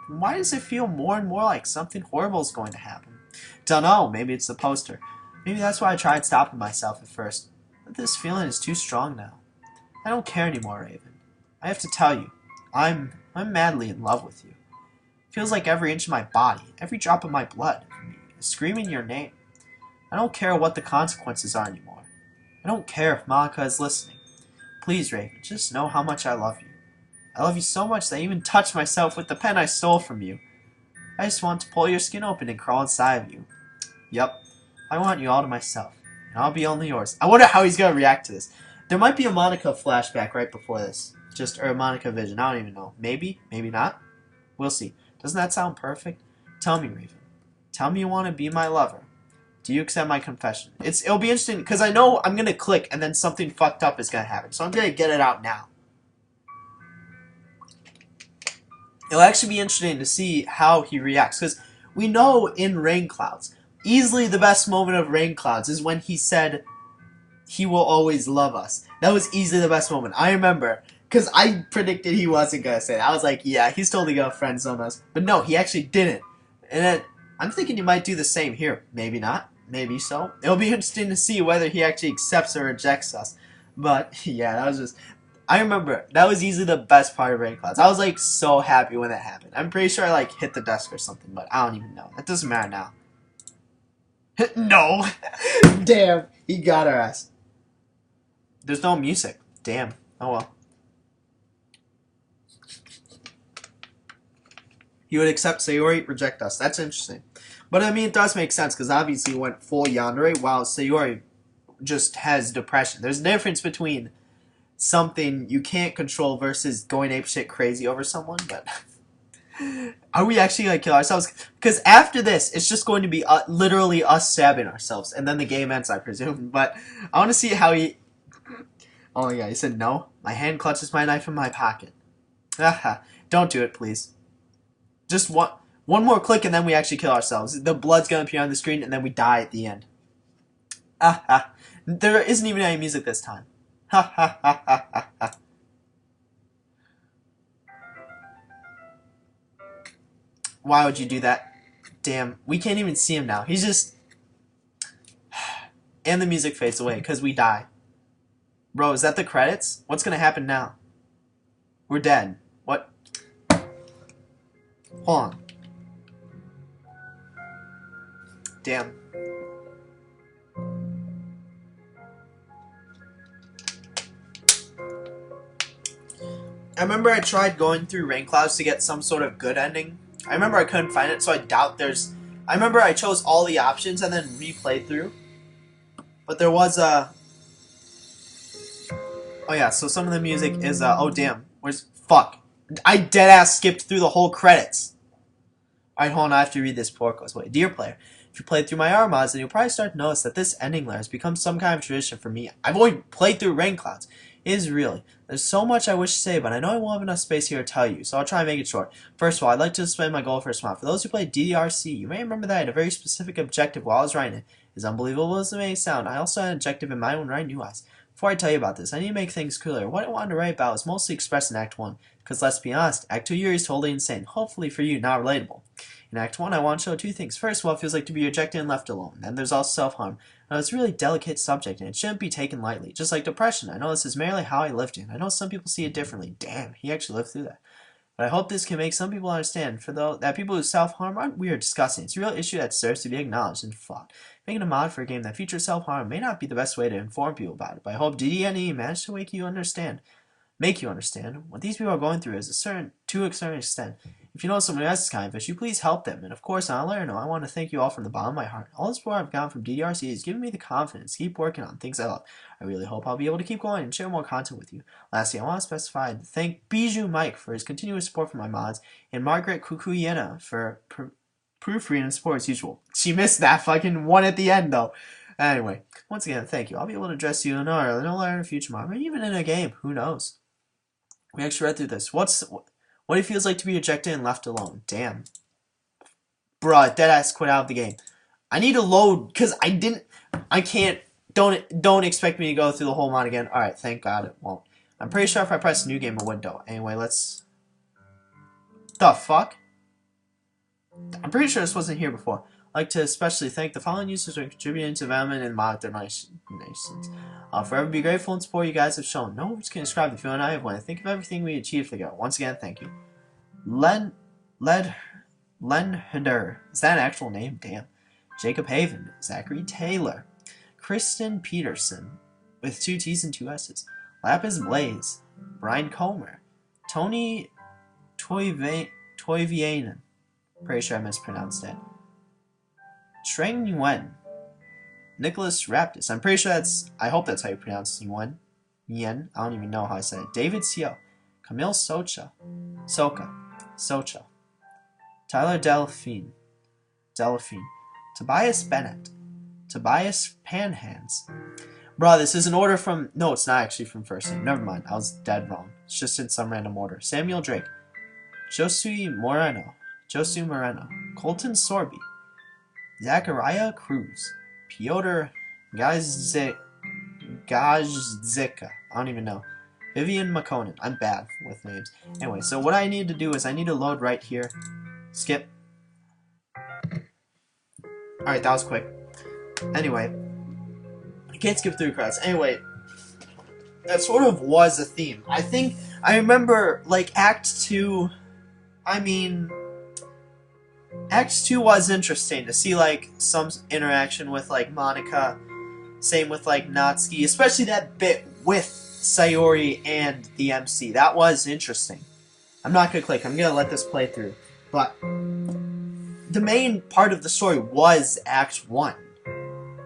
And why does it feel more and more like something horrible is going to happen? Dunno, maybe it's the poster. Maybe that's why I tried stopping myself at first. But this feeling is too strong now. I don't care anymore, Raven. I have to tell you, I'm madly in love with you. It feels like every inch of my body, every drop of my blood, is screaming your name. I don't care what the consequences are anymore. I don't care if Monika is listening. Please, Raven, just know how much I love you. I love you so much that I even touched myself with the pen I stole from you. I just want to pull your skin open and crawl inside of you. Yep, I want you all to myself, and I'll be only yours. I wonder how he's going to react to this. There might be a Monika flashback right before this. Or a Monika vision, I don't even know. Maybe, maybe not. We'll see. Doesn't that sound perfect? Tell me, Raven. Tell me you want to be my lover. Do you accept my confession? It'll be interesting, because I know I'm going to click, and then something fucked up is going to happen. So I'm going to get it out now. It'll actually be interesting to see how he reacts, because we know in Rain Clouds, easily the best moment of Rain Clouds is when he said, he will always love us. That was easily the best moment. I remember, because I predicted he wasn't going to say that. I was like, yeah, he's totally going to friend zone us. But no, he actually didn't. And then, I'm thinking he might do the same here. Maybe not. Maybe so. It'll be interesting to see whether he actually accepts or rejects us. But, yeah, that was just... I remember, that was easily the best part of Rain Clouds. I was, like, so happy when that happened. I'm pretty sure I, like, hit the desk or something, but I don't even know. That doesn't matter now. No! Damn, he got our ass. There's no music. Damn. Oh, well. He would accept Sayori, reject us. That's interesting. But, I mean, it does make sense, because obviously he went full yandere, while Sayori just has depression. There's a difference between something you can't control versus going apeshit crazy over someone, but... Are we actually going to kill ourselves? Because after this, it's just going to be literally us stabbing ourselves, and then the game ends, I presume. But I want to see how he... Oh my god, he said no. My hand clutches my knife in my pocket. Haha, don't do it, please. Just one more click and then we actually kill ourselves. The blood's gonna appear on the screen and then we die at the end. Ah. There isn't even any music this time. Ha ha ha ha ha ha. Why would you do that? Damn, we can't even see him now. He's just... And the music fades away because we die. Bro, is that the credits? What's gonna happen now? We're dead. What? Hold on. Damn. I remember I tried going through Rain Clouds to get some sort of good ending. I remember I couldn't find it, so I doubt there's... I remember I chose all the options and then replayed through. But there was a... Oh yeah, so some of the music is... Oh damn. Where's... Fuck. I deadass skipped through the whole credits. Alright, hold on, I have to read this before it goes away. Dear player, if you played through my R mods, then you'll probably start to notice that this ending layer has become some kind of tradition for me. I've only played through Rain Clouds. It is really. There's so much I wish to say, but I know I won't have enough space here to tell you, so I'll try and make it short. First of all, I'd like to explain my goal for this mod. For those who played DDRC, you may remember that I had a very specific objective while I was writing it. As unbelievable as it may sound, I also had an objective in mind when writing New Eyes. Before I tell you about this, I need to make things clearer. What I wanted to write about was mostly expressed in Act 1, because let's be honest, Act 2 Yuri is totally insane. Hopefully for you, not relatable. In Act 1, I want to show two things. First of all, it feels like to be rejected and left alone. Then there's also self-harm. Now, it's a really delicate subject, and it shouldn't be taken lightly. Just like depression, I know this is merely how I lived it. I know some people see it differently. Damn, he actually lived through that. But I hope this can make some people understand that people who self-harm aren't weird or disgusting. It's a real issue that deserves to be acknowledged and fought. Making a mod for a game that features self-harm may not be the best way to inform people about it, but I hope DDNE managed to make you understand what these people are going through to a certain extent. If you know someone who has this kind of issue, please help them. And of course, on a lighter note, I want to thank you all from the bottom of my heart. All the support I've gotten from DDRC has given me the confidence to keep working on things I love. I really hope I'll be able to keep going and share more content with you. Lastly, I want to specify and thank Bijou Mike for his continuous support for my mods, and Margaret Kukuyena for proofreading and support as usual. She missed that fucking one at the end, though. Anyway, once again, thank you. I'll be able to address you in a future mod, or even in a game. Who knows? We actually read through this. What it feels like to be rejected and left alone. Damn. Bruh, deadass quit out of the game. I need to load, because I can't, don't expect me to go through the whole mod again. Alright, thank God it won't. I'm pretty sure if I press new game it would though. Anyway, let's... The fuck? I'm pretty sure this wasn't here before. I'd like to especially thank the following users who are contributing to development and mod donations. I'll forever be grateful and support you guys have shown. No words can describe the feeling I have when I think of everything we achieved together. Once again, thank you. Len Heder. Is that an actual name? Damn. Jacob Haven. Zachary Taylor. Kristen Peterson. With 2 T's and 2 S's. Lapis Blaze. Brian Comer. Tony Toivianen. Pretty sure I mispronounced that. Shreng Yuen. Nicholas Raptis. I'm pretty sure I hope that's how you pronounce Yuen. Yen. I don't even know how I say it. David Seo. Camille Socha. Tyler Delphine. Tobias Bennett. Tobias Panhans. Bro, this is an order from... No, it's not actually from first name. Never mind. I was dead wrong. It's just in some random order. Samuel Drake. Josue Moreno. Colton Sorby. Zachariah Cruz. Piotr Gajdzika. I don't even know. Vivian McConan. I'm bad with names. Anyway, so what I need to do is I need to load right here. Skip. Alright, that was quick. Anyway. I can't skip through credits. Anyway. That sort of was a theme. I remember, like, Act 2... Act 2 was interesting to see, like, some interaction with, like, Monica. Same with, like, Natsuki. Especially that bit with Sayori and the MC. That was interesting. I'm not gonna click. I'm gonna let this play through. But the main part of the story was Act 1.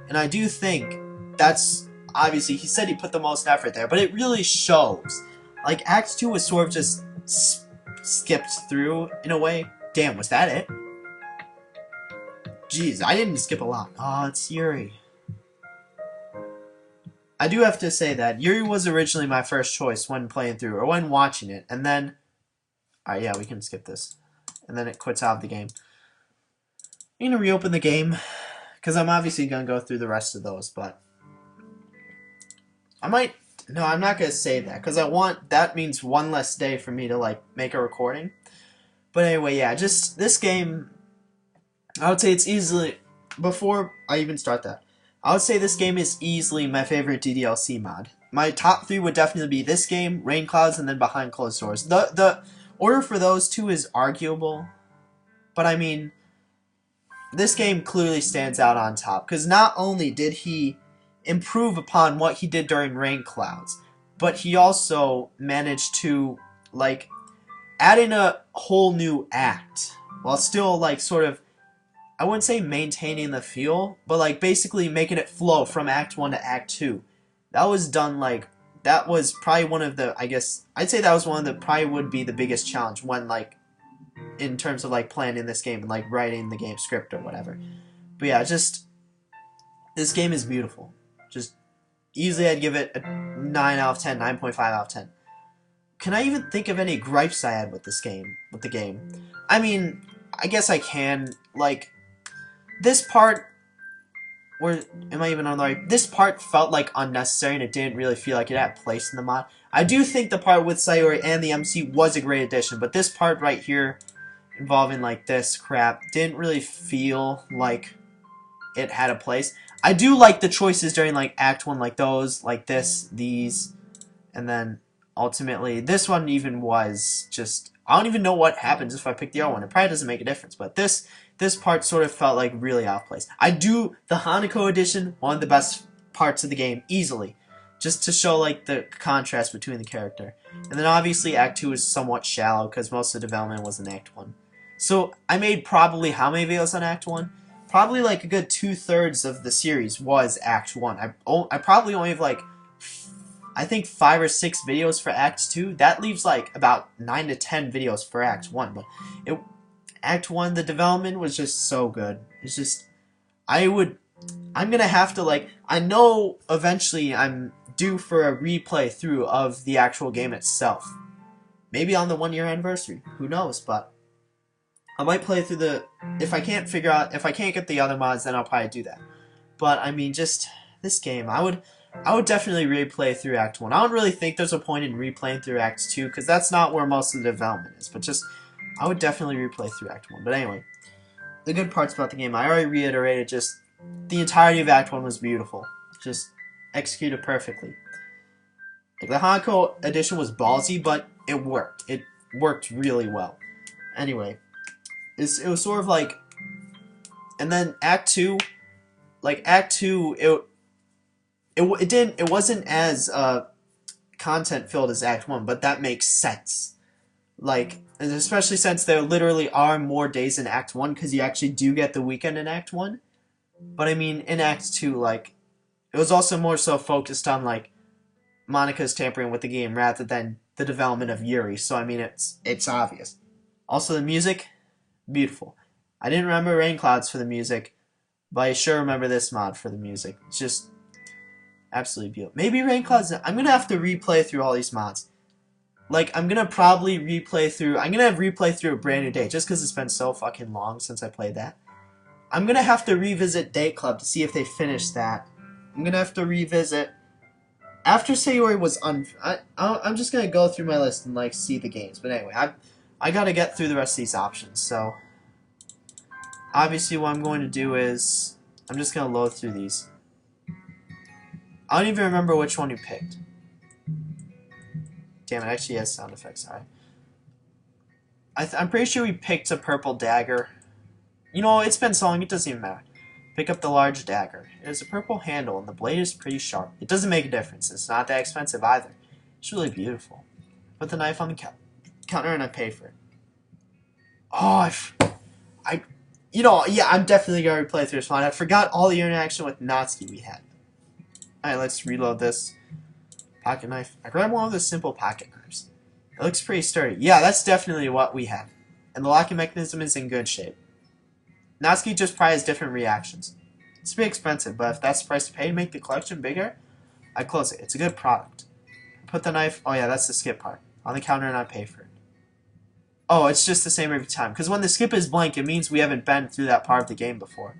And I do think that's... Obviously, he said he put the most effort there. But it really shows. Like, Act 2 was sort of just skipped through in a way. Damn, was that it? Jeez, I didn't skip a lot. Oh, it's Yuri. I do have to say that Yuri was originally my first choice when playing through, or when watching it, and then... Alright, yeah, we can skip this. And then it quits out of the game. I'm gonna reopen the game, because I'm obviously gonna go through the rest of those, but... I might... No, I'm not gonna save that, because that means one less day for me to, like, make a recording. But anyway, yeah, just this game... I would say it's easily... Before I even start that, I would say this game is easily my favorite DDLC mod. My top three would definitely be this game, Rain Clouds, and then Behind Closed Doors. The order for those two is arguable, but I mean, this game clearly stands out on top because not only did he improve upon what he did during Rain Clouds, but he also managed to like add in a whole new act while still like sort of, I wouldn't say maintaining the feel, but like basically making it flow from Act 1 to Act 2. That was done like, that was probably one of the, I guess I'd say that was one of the, probably would be the biggest challenge when like in terms of like planning this game and like writing the game script or whatever. But yeah, just this game is beautiful. Just easily I'd give it a 9 out of 10, 9.5 out of 10. Can I even think of any gripes I had with this game, with the game? I mean, I guess I can. Like, this part, where, am I even on the right? This part felt like unnecessary and it didn't really feel like it had place in the mod. I do think the part with Sayori and the MC was a great addition, but this part right here, involving like this crap, didn't really feel like it had a place. I do like the choices during like Act 1, like those, like this, these, and then ultimately this one even was just, I don't even know what happens if I pick the other one. It probably doesn't make a difference, but this part sort of felt like really off place. I do, the Hanako edition, one of the best parts of the game, easily. Just to show like the contrast between the character. And then obviously Act 2 is somewhat shallow because most of the development was in Act 1. So I made probably how many videos on Act 1? Probably like a good 2/3 of the series was Act 1. I probably only have like, I think 5 or 6 videos for Act 2. That leaves like about 9 to 10 videos for Act 1. But Act 1, the development was just so good. It's just, I'm gonna have to like, I know eventually I'm due for a replay through of the actual game itself. Maybe on the 1-year anniversary. Who knows, but I might play through the, if I can't get the other mods, then I'll probably do that. But I mean, just this game, I would definitely replay through Act 1. I don't really think there's a point in replaying through Act 2 because that's not where most of the development is, but just I would definitely replay through Act 1. But anyway, the good parts about the game, I already reiterated, just the entirety of Act 1 was beautiful. Just executed perfectly. Like, the Hanako edition was ballsy, but it worked. It worked really well. Anyway, it was sort of like, and then Act 2, like Act 2, it wasn't as content filled as Act 1, but that makes sense. Like, and especially since there literally are more days in Act 1 because you actually do get the weekend in Act 1. But I mean, in Act 2, like, it was also more so focused on like Monika's tampering with the game rather than the development of Yuri. So I mean, it's obvious. Also, the music, beautiful. I didn't remember Rain Clouds for the music, but I sure remember this mod for the music. It's just absolutely beautiful. Maybe Rain Clouds, I'm gonna have to replay through all these mods. Like, I'm gonna probably replay through, I'm gonna replay through A Brand New Day, just because it's been so fucking long since I played that. I'm gonna have to revisit Date Club to see if they finished that. I'm gonna have to revisit, after Sayori was I'm just gonna go through my list and like see the games. But anyway, I gotta get through the rest of these options, so obviously what I'm going to do is I'm just gonna load through these. I don't even remember which one you picked. Damn, it actually has sound effects. Alright. I'm pretty sure we picked a purple dagger. You know, it's been so long, it doesn't even matter. Pick up the large dagger. It has a purple handle, and the blade is pretty sharp. It doesn't make a difference. It's not that expensive either. It's really beautiful. Put the knife on the counter, and I pay for it. Oh, you know, yeah, I'm definitely going to replay through this one. I forgot all the interaction with Natsuki we had. Alright, let's reload this. Pocket knife. I grabbed one of the simple pocket knives. It looks pretty sturdy. Yeah, that's definitely what we have. And the locking mechanism is in good shape. Natsuki just probably has different reactions. It's pretty expensive, but if that's the price to pay to make the collection bigger, I close it. It's a good product. Put the knife, oh yeah, that's the skip part, on the counter and I pay for it. Oh, it's just the same every time. Because when the skip is blank, it means we haven't been through that part of the game before.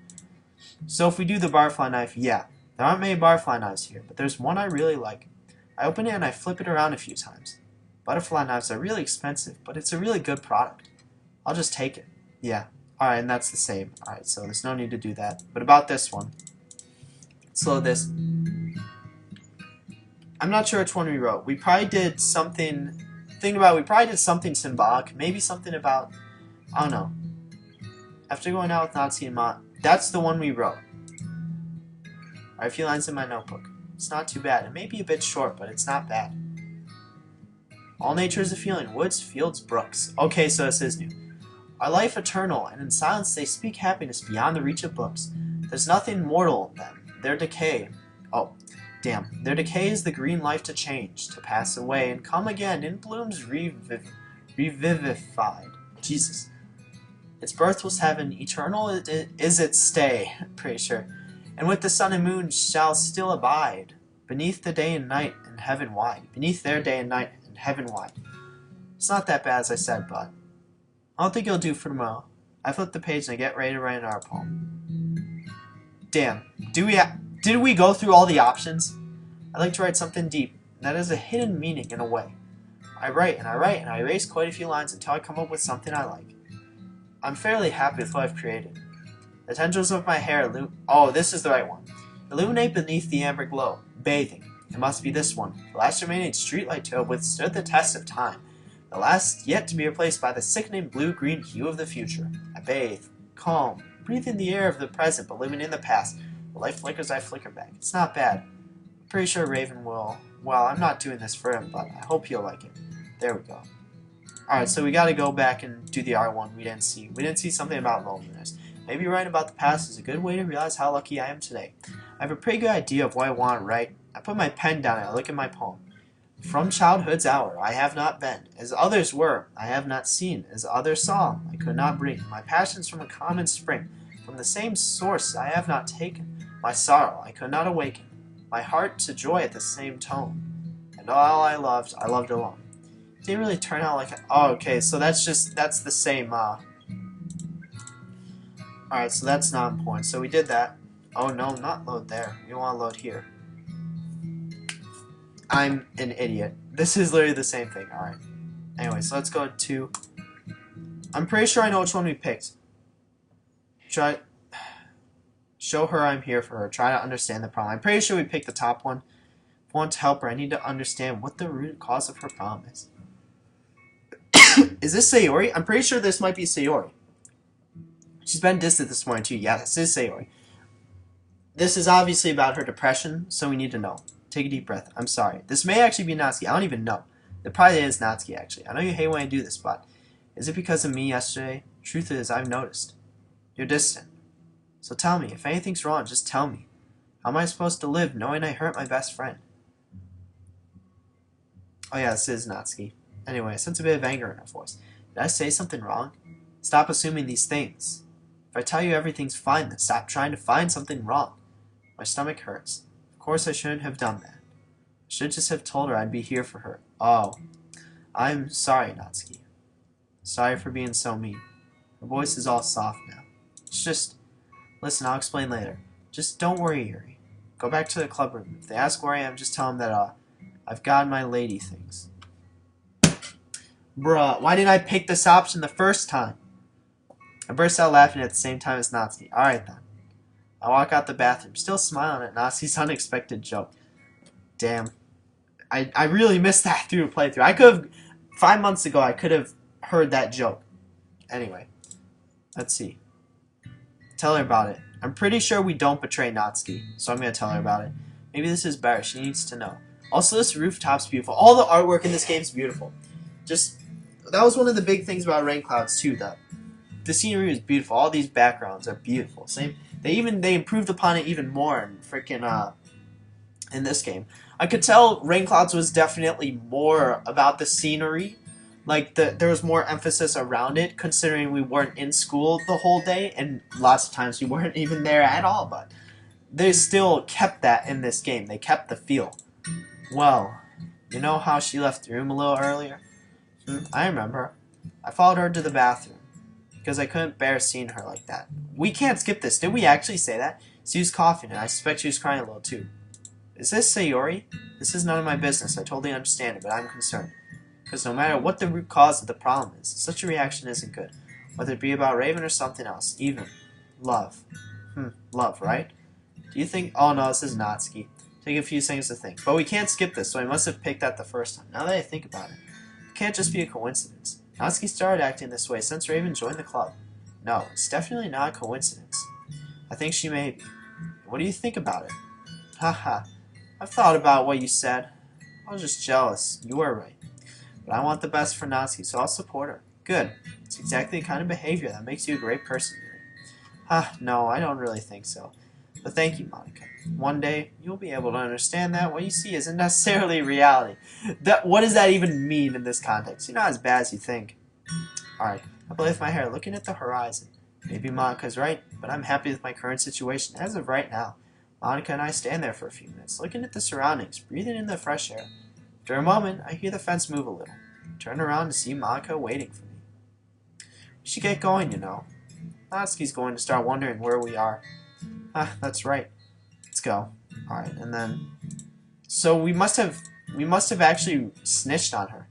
So if we do the barfly knife, yeah. There aren't many barfly knives here, but there's one I really like. I open it and I flip it around a few times. Butterfly knives are really expensive, but it's a really good product. I'll just take it. Yeah. Alright, and that's the same. Alright, so there's no need to do that. But about this one, slow this. I'm not sure which one we wrote. We probably did something. Think about it, we probably did something symbolic. Maybe something about. I don't know. After going out with Natsuki and Ma, that's the one we wrote. Alright, a few lines in my notebook. It's not too bad. It may be a bit short, but it's not bad. All nature is a feeling. Woods, fields, brooks. Okay, so this is new. Our life eternal, and in silence they speak happiness beyond the reach of books. There's nothing mortal in them. Their decay. Oh, damn. Their decay is the green life to change, to pass away, and come again in blooms revivified. Jesus. Its birth was heaven, eternal is its stay, pretty sure. And with the sun and moon shall still abide, beneath the day and night and heaven wide. Beneath their day and night and heaven wide. It's not that bad as I said, but I don't think it'll do for tomorrow. I flip the page and I get ready to write another poem. Damn, did we go through all the options? I like to write something deep, and that has a hidden meaning in a way. I write and I write and I erase quite a few lines until I come up with something I like. I'm fairly happy with what I've created. The tendrils of my hair oh, this is the right one. Illuminate beneath the amber glow. Bathing. It must be this one. The last remaining streetlight to have withstood the test of time. The last yet to be replaced by the sickening blue-green hue of the future. I bathe. Calm. Breathe in the air of the present, but living in the past. The light flickers, I flicker back. It's not bad. I'm pretty sure Raven will. Well, I'm not doing this for him, but I hope he'll like it. There we go. Alright, so we gotta go back and do the R1 we didn't see. We didn't see something about loneliness. Maybe writing about the past is a good way to realize how lucky I am today. I have a pretty good idea of what I want to write. I put my pen down and I look at my poem. From childhood's hour, I have not been. As others were, I have not seen. As others saw, I could not bring. My passions from a common spring. From the same source I have not taken. My sorrow I could not awaken. My heart to joy at the same tone. And all I loved alone. Didn't really turn out like oh, okay, so that's the same, Alright, so that's not important. So we did that. Oh no, not load there. We want to load here. I'm an idiot. This is literally the same thing. Alright. Anyway, so let's go to... I'm pretty sure I know which one we picked. Show her I'm here for her. Try to understand the problem. I'm pretty sure we picked the top one. If I want to help her, I need to understand what the root cause of her problem is. Is this Sayori? I'm pretty sure this might be Sayori. She's been distant this morning too. Yeah, this is Sayori. This is obviously about her depression, so we need to know. Take a deep breath. I'm sorry. This may actually be Natsuki. I don't even know. It probably is Natsuki, actually. I know you hate when I do this, but is it because of me yesterday? Truth is, I've noticed. You're distant. So tell me, if anything's wrong, just tell me. How am I supposed to live knowing I hurt my best friend? Oh yeah, this is Natsuki. Anyway, I sense a bit of anger in her voice. Did I say something wrong? Stop assuming these things. If I tell you everything's fine, then stop trying to find something wrong. My stomach hurts. Of course I shouldn't have done that. I should just have told her I'd be here for her. Oh. I'm sorry, Natsuki. Sorry for being so mean. Her voice is all soft now. It's just... Listen, I'll explain later. Just don't worry, Yuri. Go back to the club room. If they ask where I am, just tell them that, I've got my lady things. Bruh, why didn't I pick this option the first time? I burst out laughing at the same time as Natsuki. Alright then. I walk out the bathroom, still smiling at Natsuki's unexpected joke. Damn. I really missed that through the playthrough. I could have... 5 months ago, I could have heard that joke. Anyway. Let's see. Tell her about it. I'm pretty sure we don't betray Natsuki, so I'm going to tell her about it. Maybe this is better. She needs to know. Also, this rooftop's beautiful. All the artwork in this game is beautiful. That was one of the big things about Rain Clouds, too, though. The scenery is beautiful. All these backgrounds are beautiful. They improved upon it even more in freaking in this game. I could tell Rain Clouds was definitely more about the scenery. Like there was more emphasis around it, considering we weren't in school the whole day, and lots of times we weren't even there at all. But they still kept that in this game. They kept the feel. Well, you know how she left the room a little earlier? I remember. I followed her to the bathroom because I couldn't bear seeing her like that. We can't skip this. Did we actually say that? She was coughing, and I suspect she was crying a little too. Is this Sayori? This is none of my business. I totally understand it, but I'm concerned. Because no matter what the root cause of the problem is, such a reaction isn't good. Whether it be about Raven or something else. Even love. Love, right? Do you think... Oh no, this is Natsuki. Take a few seconds to think. But we can't skip this, so I must have picked that the first time. Now that I think about it, it can't just be a coincidence. Natsuki started acting this way since Raven joined the club. No, it's definitely not a coincidence. I think she may be. What do you think about it? Haha. I've thought about what you said. I was just jealous. You were right. But I want the best for Natsuki, so I'll support her. Good. It's exactly the kind of behavior that makes you a great person, Yuri. No, I don't really think so. But thank you, Monica. One day, you'll be able to understand that what you see isn't necessarily reality. What does that even mean in this context? You're not as bad as you think. Alright, I play with my hair, looking at the horizon. Maybe Monica's right, but I'm happy with my current situation as of right now. Monica and I stand there for a few minutes, looking at the surroundings, breathing in the fresh air. After a moment, I hear the fence move a little. I turn around to see Monica waiting for me. We should get going, you know. Natsuki's going to start wondering where we are. That's right. Let's go. Alright, and then... So we must have actually snitched on her.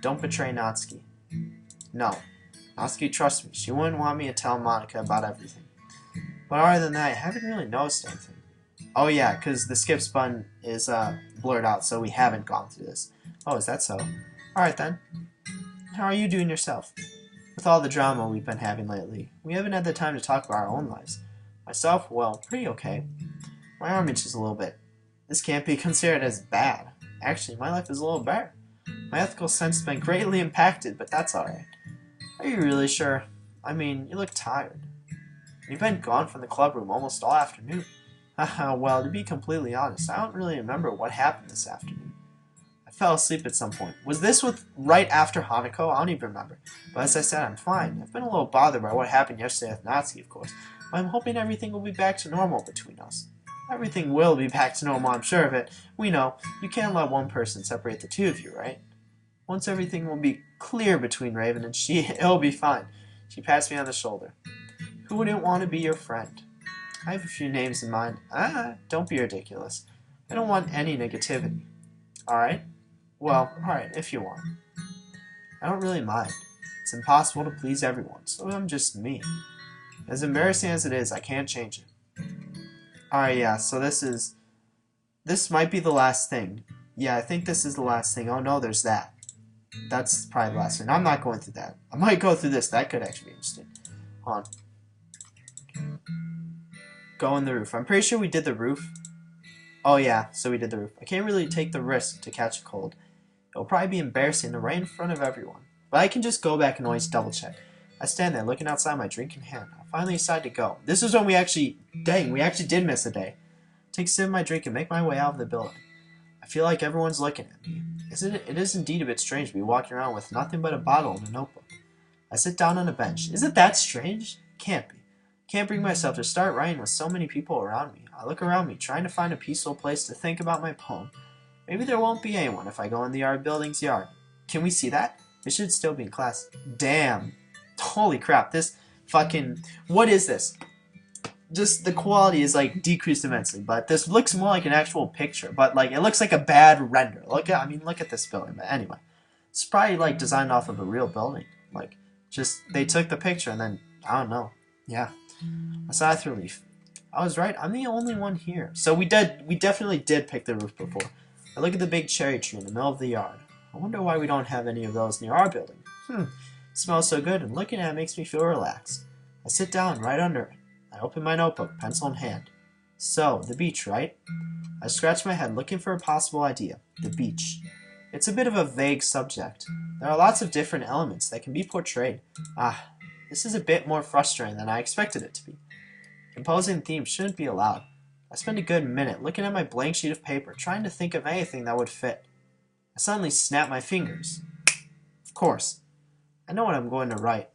Don't betray Natsuki. No. Natsuki trusts me. She wouldn't want me to tell Monica about everything. But other than that, I haven't really noticed anything. Oh yeah, because the skips button is blurred out, so we haven't gone through this. Oh, is that so? Alright then. How are you doing yourself? With all the drama we've been having lately, we haven't had the time to talk about our own lives. Myself, well, pretty okay. My arm itches a little bit. This can't be considered as bad. Actually, my life is a little better. My ethical sense has been greatly impacted, but that's alright. Are you really sure? I mean, you look tired. You've been gone from the club room almost all afternoon. Haha, well, to be completely honest, I don't really remember what happened this afternoon. I fell asleep at some point. Was this right after Hanako? I don't even remember. But as I said, I'm fine. I've been a little bothered by what happened yesterday with Natsuki, of course. But I'm hoping everything will be back to normal between us. Everything will be back to normal, I'm sure of it. We know. You can't let one person separate the two of you, right? Once everything will be clear between Raven and she, it'll be fine. She pats me on the shoulder. Who wouldn't want to be your friend? I have a few names in mind. Don't be ridiculous. I don't want any negativity. Alright? Well, alright, if you want. I don't really mind. It's impossible to please everyone, so I'm just me. As embarrassing as it is, I can't change it. Alright, yeah, so this might be the last thing. Yeah, I think this is the last thing. Oh no, there's that. That's probably the last thing. I'm not going through that. I might go through this. That could actually be interesting. Hold on. Go on the roof. I'm pretty sure we did the roof. Oh yeah, so we did the roof. I can't really take the risk to catch a cold. It'll probably be embarrassing right in front of everyone. But I can just go back and always double check. I stand there looking outside, my drink in hand. I finally decide to go. This is when we actually did miss a day. Take a sip of my drink and make my way out of the building. I feel like everyone's looking at me. It is indeed a bit strange to be walking around with nothing but a bottle and a notebook. I sit down on a bench. Is it that strange? Can't be. Can't bring myself to start writing with so many people around me. I look around me, trying to find a peaceful place to think about my poem. Maybe there won't be anyone if I go in the art building's yard. Can we see that? It should still be in class. Damn. Holy crap, this fucking... What is this? Just the quality is like decreased immensely, but this looks more like an actual picture, but like it looks like a bad render. Look at this building. But anyway, it's probably like designed off of a real building. Like just they took the picture and then I don't know. Yeah. A sigh of relief. I was right. I'm the only one here. So we definitely did pick the roof before. I look at the big cherry tree in the middle of the yard. I wonder why we don't have any of those near our building. It smells so good, and looking at it makes me feel relaxed. I sit down right under it. I open my notebook, pencil in hand. So, the beach, right? I scratch my head looking for a possible idea. The beach. It's a bit of a vague subject. There are lots of different elements that can be portrayed. This is a bit more frustrating than I expected it to be. Composing themes shouldn't be allowed. I spend a good minute looking at my blank sheet of paper, trying to think of anything that would fit. I suddenly snap my fingers. Of course. I know what I'm going to write.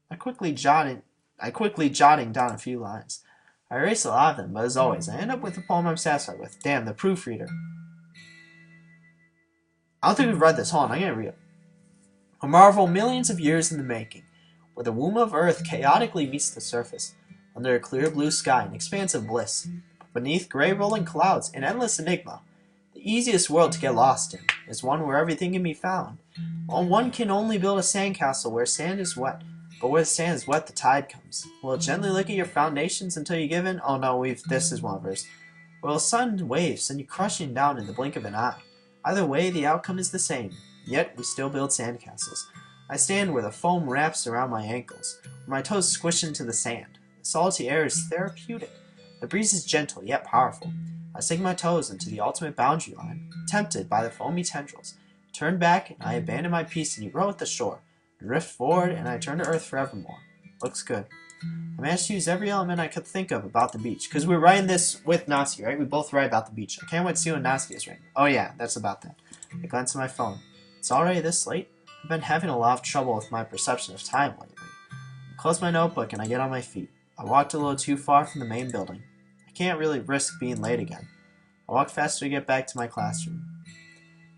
I quickly jotting down a few lines. I erase a lot of them, but as always, I end up with a poem I'm satisfied with. Damn, the proofreader. I don't think we've read this. Hold on, I'm going to read it. A marvel millions of years in the making, where the womb of Earth chaotically meets the surface, under a clear blue sky, an expansive bliss. Beneath gray rolling clouds, an endless enigma. The easiest world to get lost in is one where everything can be found. While one can only build a sandcastle where sand is wet, But where the sand is wet, the tide comes. Will it gently lick at your foundations until you give in? Oh no, this is one of hers. Will the sun waves send you crushing down in the blink of an eye? Either way, the outcome is the same. Yet, we still build sandcastles. I stand where the foam wraps around my ankles, where my toes squish into the sand. The salty air is therapeutic. The breeze is gentle, yet powerful. I sink my toes into the ultimate boundary line, tempted by the foamy tendrils. Turn back, and I abandon my peace and row at the shore. Drift forward, and I turn to earth forevermore. Looks good. I managed to use every element I could think of about the beach, because we're writing this with Natsuki, right? We both write about the beach. I can't wait to see what Natsuki is writing. Oh yeah, that's about that. I glance at my phone. It's already this late? I've been having a lot of trouble with my perception of time lately. I close my notebook and I get on my feet. I walked a little too far from the main building. I can't really risk being late again. I walk faster to get back to my classroom.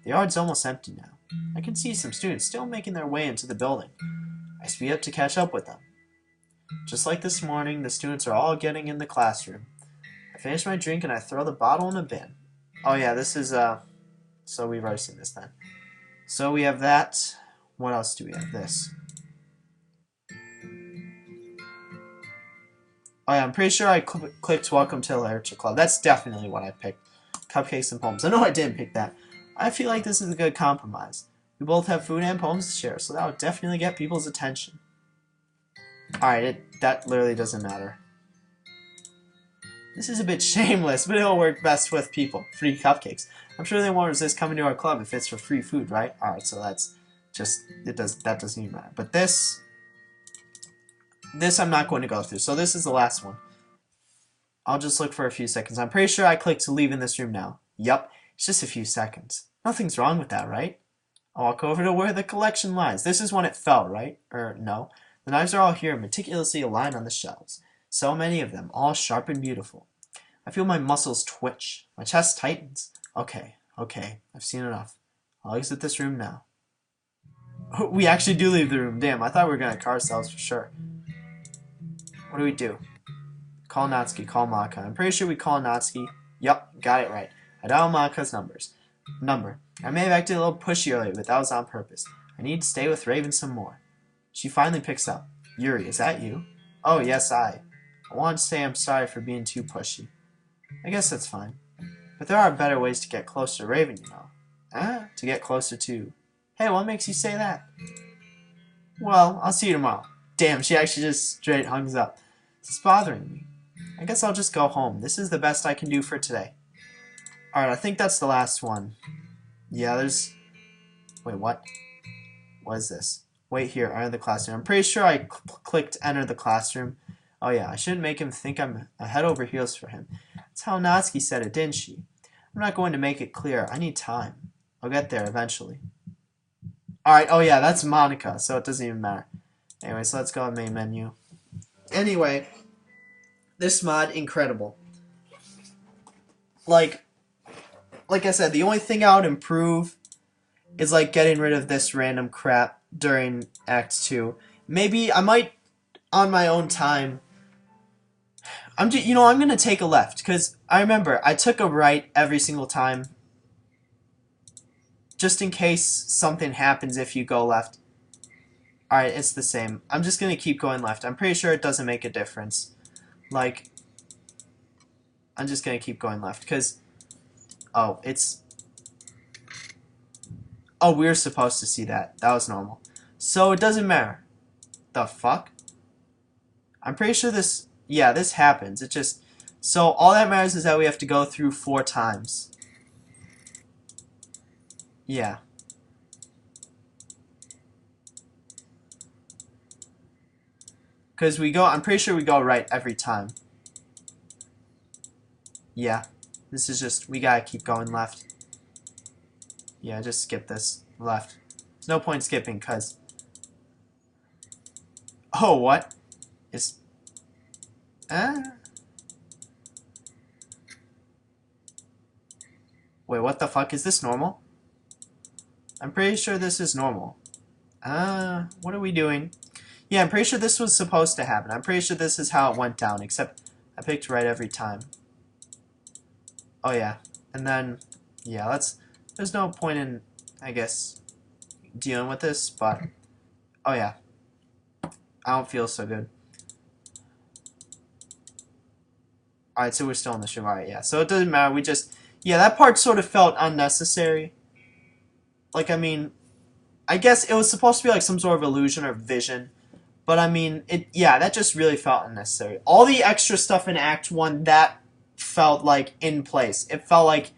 The yard's almost empty now. I can see some students still making their way into the building. I speed up to catch up with them. Just like this morning, the students are all getting in the classroom. I finish my drink and I throw the bottle in a bin. Oh yeah, this is, so we've already seen this then. So we have that. What else do we have? This. Oh yeah, I'm pretty sure I clicked Welcome to the Literature Club. That's definitely what I picked. Cupcakes and poems. I know I didn't pick that. I feel like this is a good compromise. We both have food and poems to share, so that would definitely get people's attention. Alright, that literally doesn't matter. This is a bit shameless, but it'll work best with people. Free cupcakes. I'm sure they won't resist coming to our club if it's for free food, right? Alright, so that's just, that doesn't even matter. But this I'm not going to go through, so this is the last one. I'll just look for a few seconds. I'm pretty sure I clicked to leave in this room now. Yup, it's just a few seconds. Nothing's wrong with that, right? I'll walk over to where the collection lies. This is when it fell, right? Or no. The knives are all here, meticulously aligned on the shelves. So many of them, all sharp and beautiful. I feel my muscles twitch. My chest tightens. Okay, I've seen enough. I'll exit this room now. We actually do leave the room. Damn, I thought we were going to car ourselves for sure. What do we do? Call Natsuki, call Maka. I'm pretty sure we call Natsuki. Yup, got it right. I dial Maka's number. I may have acted a little pushy earlier, but that was on purpose. I need to stay with Raven some more. She finally picks up. Yuri, is that you? Oh, yes, I want to say I'm sorry for being too pushy. I guess that's fine. But there are better ways to get closer to Raven, you know. To get closer to... Hey, what makes you say that? Well, I'll see you tomorrow. Damn, she actually just straight hangs up. This is bothering me. I guess I'll just go home. This is the best I can do for today. Alright, I think that's the last one. Yeah, there's... Wait, what? What is this? Wait here, enter the classroom. I'm pretty sure I clicked enter the classroom. Oh yeah, I shouldn't make him think I'm a head over heels for him. That's how Natsuki said it, didn't she? I'm not going to make it clear. I need time. I'll get there eventually. Alright, oh yeah, that's Monica, so it doesn't even matter. Anyway, so let's go to main menu. Anyway, this mod, incredible. Like I said, the only thing I would improve is like getting rid of this random crap during Act 2. Maybe I might, on my own time, I'm gonna take a left, because I remember I took a right every single time, just in case something happens if you go left. Alright, it's the same. I'm just gonna keep going left. I'm pretty sure it doesn't make a difference. Like, I'm just gonna keep going left, because, oh, it's... Oh, we were supposed to see that. That was normal. So it doesn't matter. The fuck? I'm pretty sure this... Yeah, this happens. It just... So all that matters is that we have to go through 4 times. Yeah. Because we go... I'm pretty sure we go right every time. Yeah. This is just... We gotta keep going left. Yeah, just skip this. Left. There's no point skipping, because... Oh, what? It's... Wait, what the fuck? Is this normal? I'm pretty sure this is normal. What are we doing? Yeah, I'm pretty sure this was supposed to happen. I'm pretty sure this is how it went down, except I picked right every time. Oh, yeah. And then, yeah, there's no point in, I guess, dealing with this, but... Oh, yeah. I don't feel so good. Alright, so we're still in the stream. Alright, yeah. So it doesn't matter. We just... Yeah, that part sort of felt unnecessary. Like, I mean... I guess it was supposed to be like some sort of illusion or vision. But I mean, yeah, that just really felt unnecessary. All the extra stuff in Act 1, that felt like in place. It felt like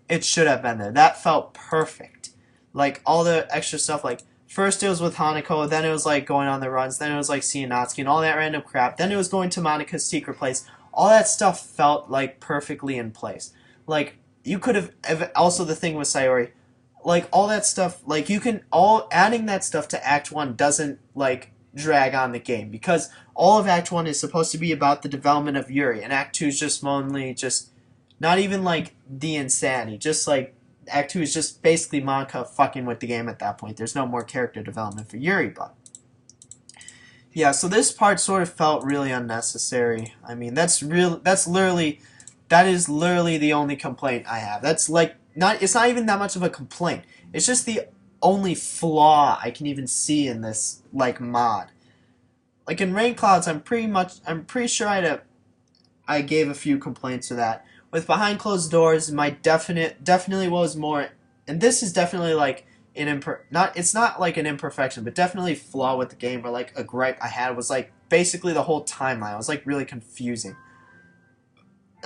it should have been there. That felt perfect. Like, all the extra stuff, like, first it was with Hanako, then it was like going on the runs, then it was like seeing Natsuki and all that random crap, then it was going to Monika's secret place. All that stuff felt like perfectly in place. Like, you could have, also the thing with Sayori, like, all that stuff, like, you can, adding that stuff to Act 1 doesn't, like, drag on the game, because all of Act 1 is supposed to be about the development of Yuri, and Act 2 is just only, just, not even, like, the insanity, just, like, Act 2 is just basically Monika fucking with the game at that point. There's no more character development for Yuri, but, yeah, so this part sort of felt really unnecessary. I mean, that is literally the only complaint I have. That's, like, it's not even that much of a complaint. It's just the only flaw I can even see in this, like, mod. Like, in Rain Clouds, I'm pretty sure I gave a few complaints to that. With Behind Closed Doors, my definitely was more, and this is definitely, like, it's not like an imperfection, but definitely a flaw with the game, or, like, a gripe I had was, like, basically the whole timeline. It was, like, really confusing.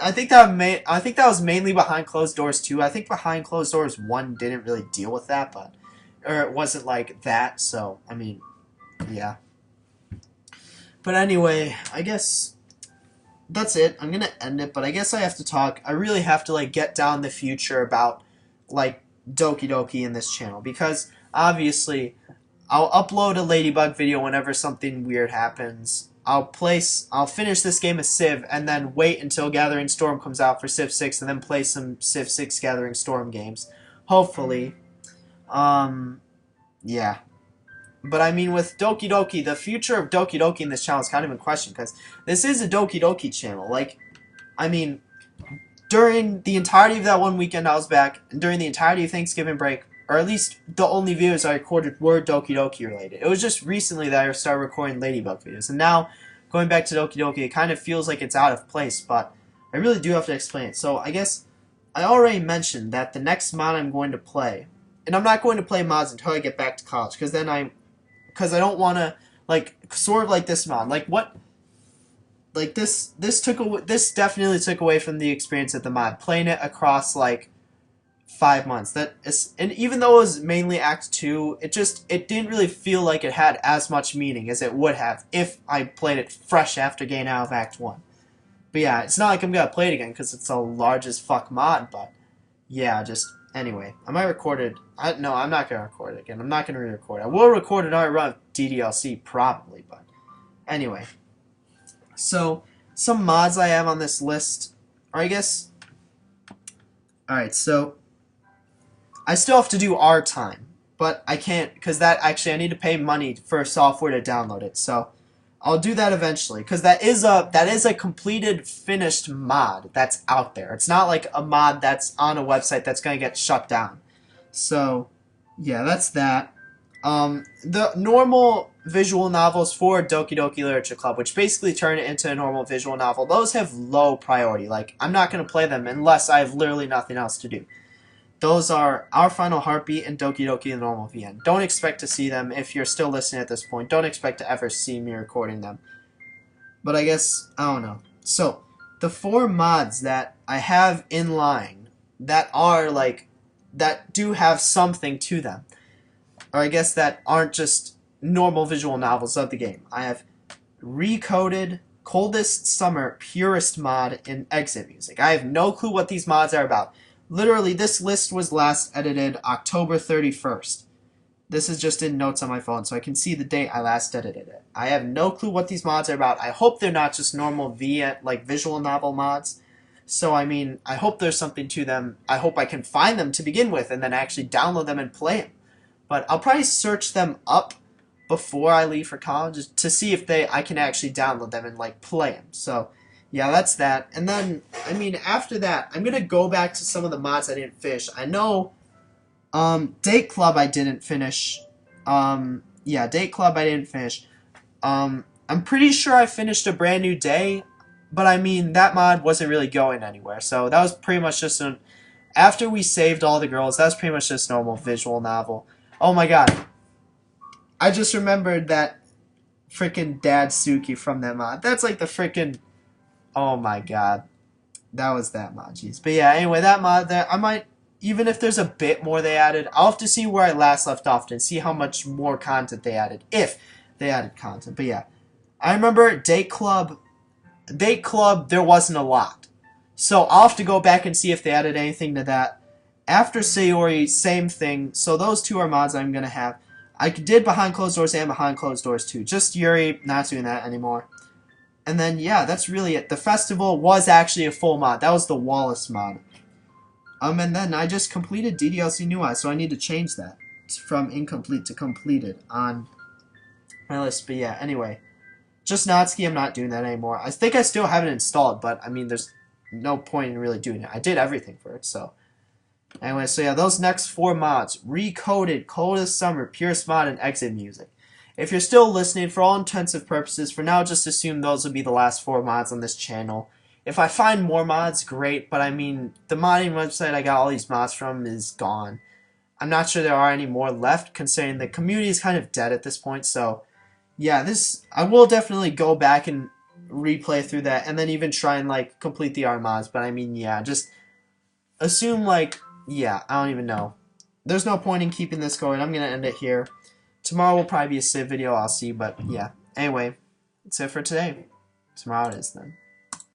I think that was mainly Behind Closed Doors 2. I think Behind Closed Doors 1 didn't really deal with that, or it wasn't like that, so, I mean, yeah. But anyway, I guess that's it. I'm gonna end it, but I guess I have to talk. I really have to, like, get down the future about, like, Doki Doki in this channel, because, obviously, I'll upload a Ladybug video whenever something weird happens. I'll finish this game of Civ, and then wait until Gathering Storm comes out for Civ 6, and then play some Civ 6 Gathering Storm games. Hopefully. Yeah. But I mean, with Doki Doki, the future of Doki Doki in this channel is kind of in question, because this is a Doki Doki channel. Like, I mean, during the entirety of that one weekend I was back, and during the entirety of Thanksgiving break, or at least the only videos I recorded were Doki Doki related. It was just recently that I started recording Ladybug videos, and now, going back to Doki Doki, it kind of feels like it's out of place, but I really do have to explain it. So, I guess, I already mentioned that the next mod I'm going to play, and I'm not going to play mods until I get back to college, because I don't want to, like, sort of like this mod, like, what, like, this definitely took away from the experience of the mod, playing it across, like, 5 months. And even though it was mainly Act 2, it didn't really feel like it had as much meaning as it would have if I played it fresh after getting out of Act 1. But yeah, it's not like I'm gonna play it again because it's the largest fuck mod, but yeah, anyway. I might record it. No, I'm not gonna record it again. I'm not gonna re-record it. I will record another run of DDLC, probably, but anyway. So, some mods I have on this list, or I guess, alright, so, I still have to do our time, but I can't, because I need to pay money for software to download it, so I'll do that eventually, because that is a completed, finished mod that's out there. It's not like a mod that's on a website that's going to get shut down. So, yeah, that's that. The normal visual novels for Doki Doki Literature Club, which basically turn it into a normal visual novel, those have low priority. Like, I'm not going to play them unless I have literally nothing else to do. Those are Our Final Heartbeat and Doki Doki the Normal VN. Don't expect to see them if you're still listening at this point. Don't expect to ever see me recording them. But I guess, I don't know. So, the 4 mods that I have in line that are, like, that do have something to them, or I guess that aren't just normal visual novels of the game. I have Recoded, Coldest Summer, Purest Mod, and Exit Music. I have no clue what these mods are about. Literally, this list was last edited October 31st. This is just in notes on my phone, so I can see the date I last edited it. I have no clue what these mods are about. I hope they're not just normal visual novel mods. So, I mean, I hope there's something to them. I hope I can find them to begin with, and then actually download them and play them. But I'll probably search them up before I leave for college to see if I can actually download them and, like, play them. So, yeah, that's that. And then, I mean, after that, I'm going to go back to some of the mods I didn't finish. I know, Date Club I didn't finish. Yeah, Date Club I didn't finish. I'm pretty sure I finished a brand new day, but I mean, that mod wasn't really going anywhere. So that was pretty much just an... After we saved all the girls, that was pretty much just normal visual novel. Oh my god. I just remembered that freaking Dad Suki from that mod. That's like the freaking... Oh my god. That was that mod, jeez. But yeah, anyway, that mod there, I might... Even if there's a bit more they added, I'll have to see where I last left off and see how much more content they added. If they added content. But yeah. I remember Date Club, there wasn't a lot. So I'll have to go back and see if they added anything to that. After Sayori, same thing. So those two are mods I'm going to have. I did Behind Closed Doors and Behind Closed Doors too. Just Yuri, not doing that anymore. And then, yeah, that's really it. The festival was actually a full mod. That was the Wallace mod. And then I just completed DDLC New Eyes, so I need to change that from incomplete to completed on my list. But yeah, anyway. Just Natsuki, I'm not doing that anymore. I think I still have it installed, but I mean, there's no point in really doing it. I did everything for it, so. Anyway, so yeah, those next 4 mods. Recoded, Cold as Summer, Purest Mod, and Exit Music. If you're still listening, for all intensive purposes, for now, just assume those will be the last 4 mods on this channel. If I find more mods, great, but I mean, the modding website I got all these mods from is gone. I'm not sure there are any more left, considering the community is kind of dead at this point, so yeah, I will definitely go back and replay through that, and then even try and, like, complete the R mods, but I mean, yeah, just assume, like, yeah, I don't even know. There's no point in keeping this going. I'm going to end it here. Tomorrow will probably be a Civ video, I'll see, but yeah. Anyway, that's it for today. Tomorrow it is then.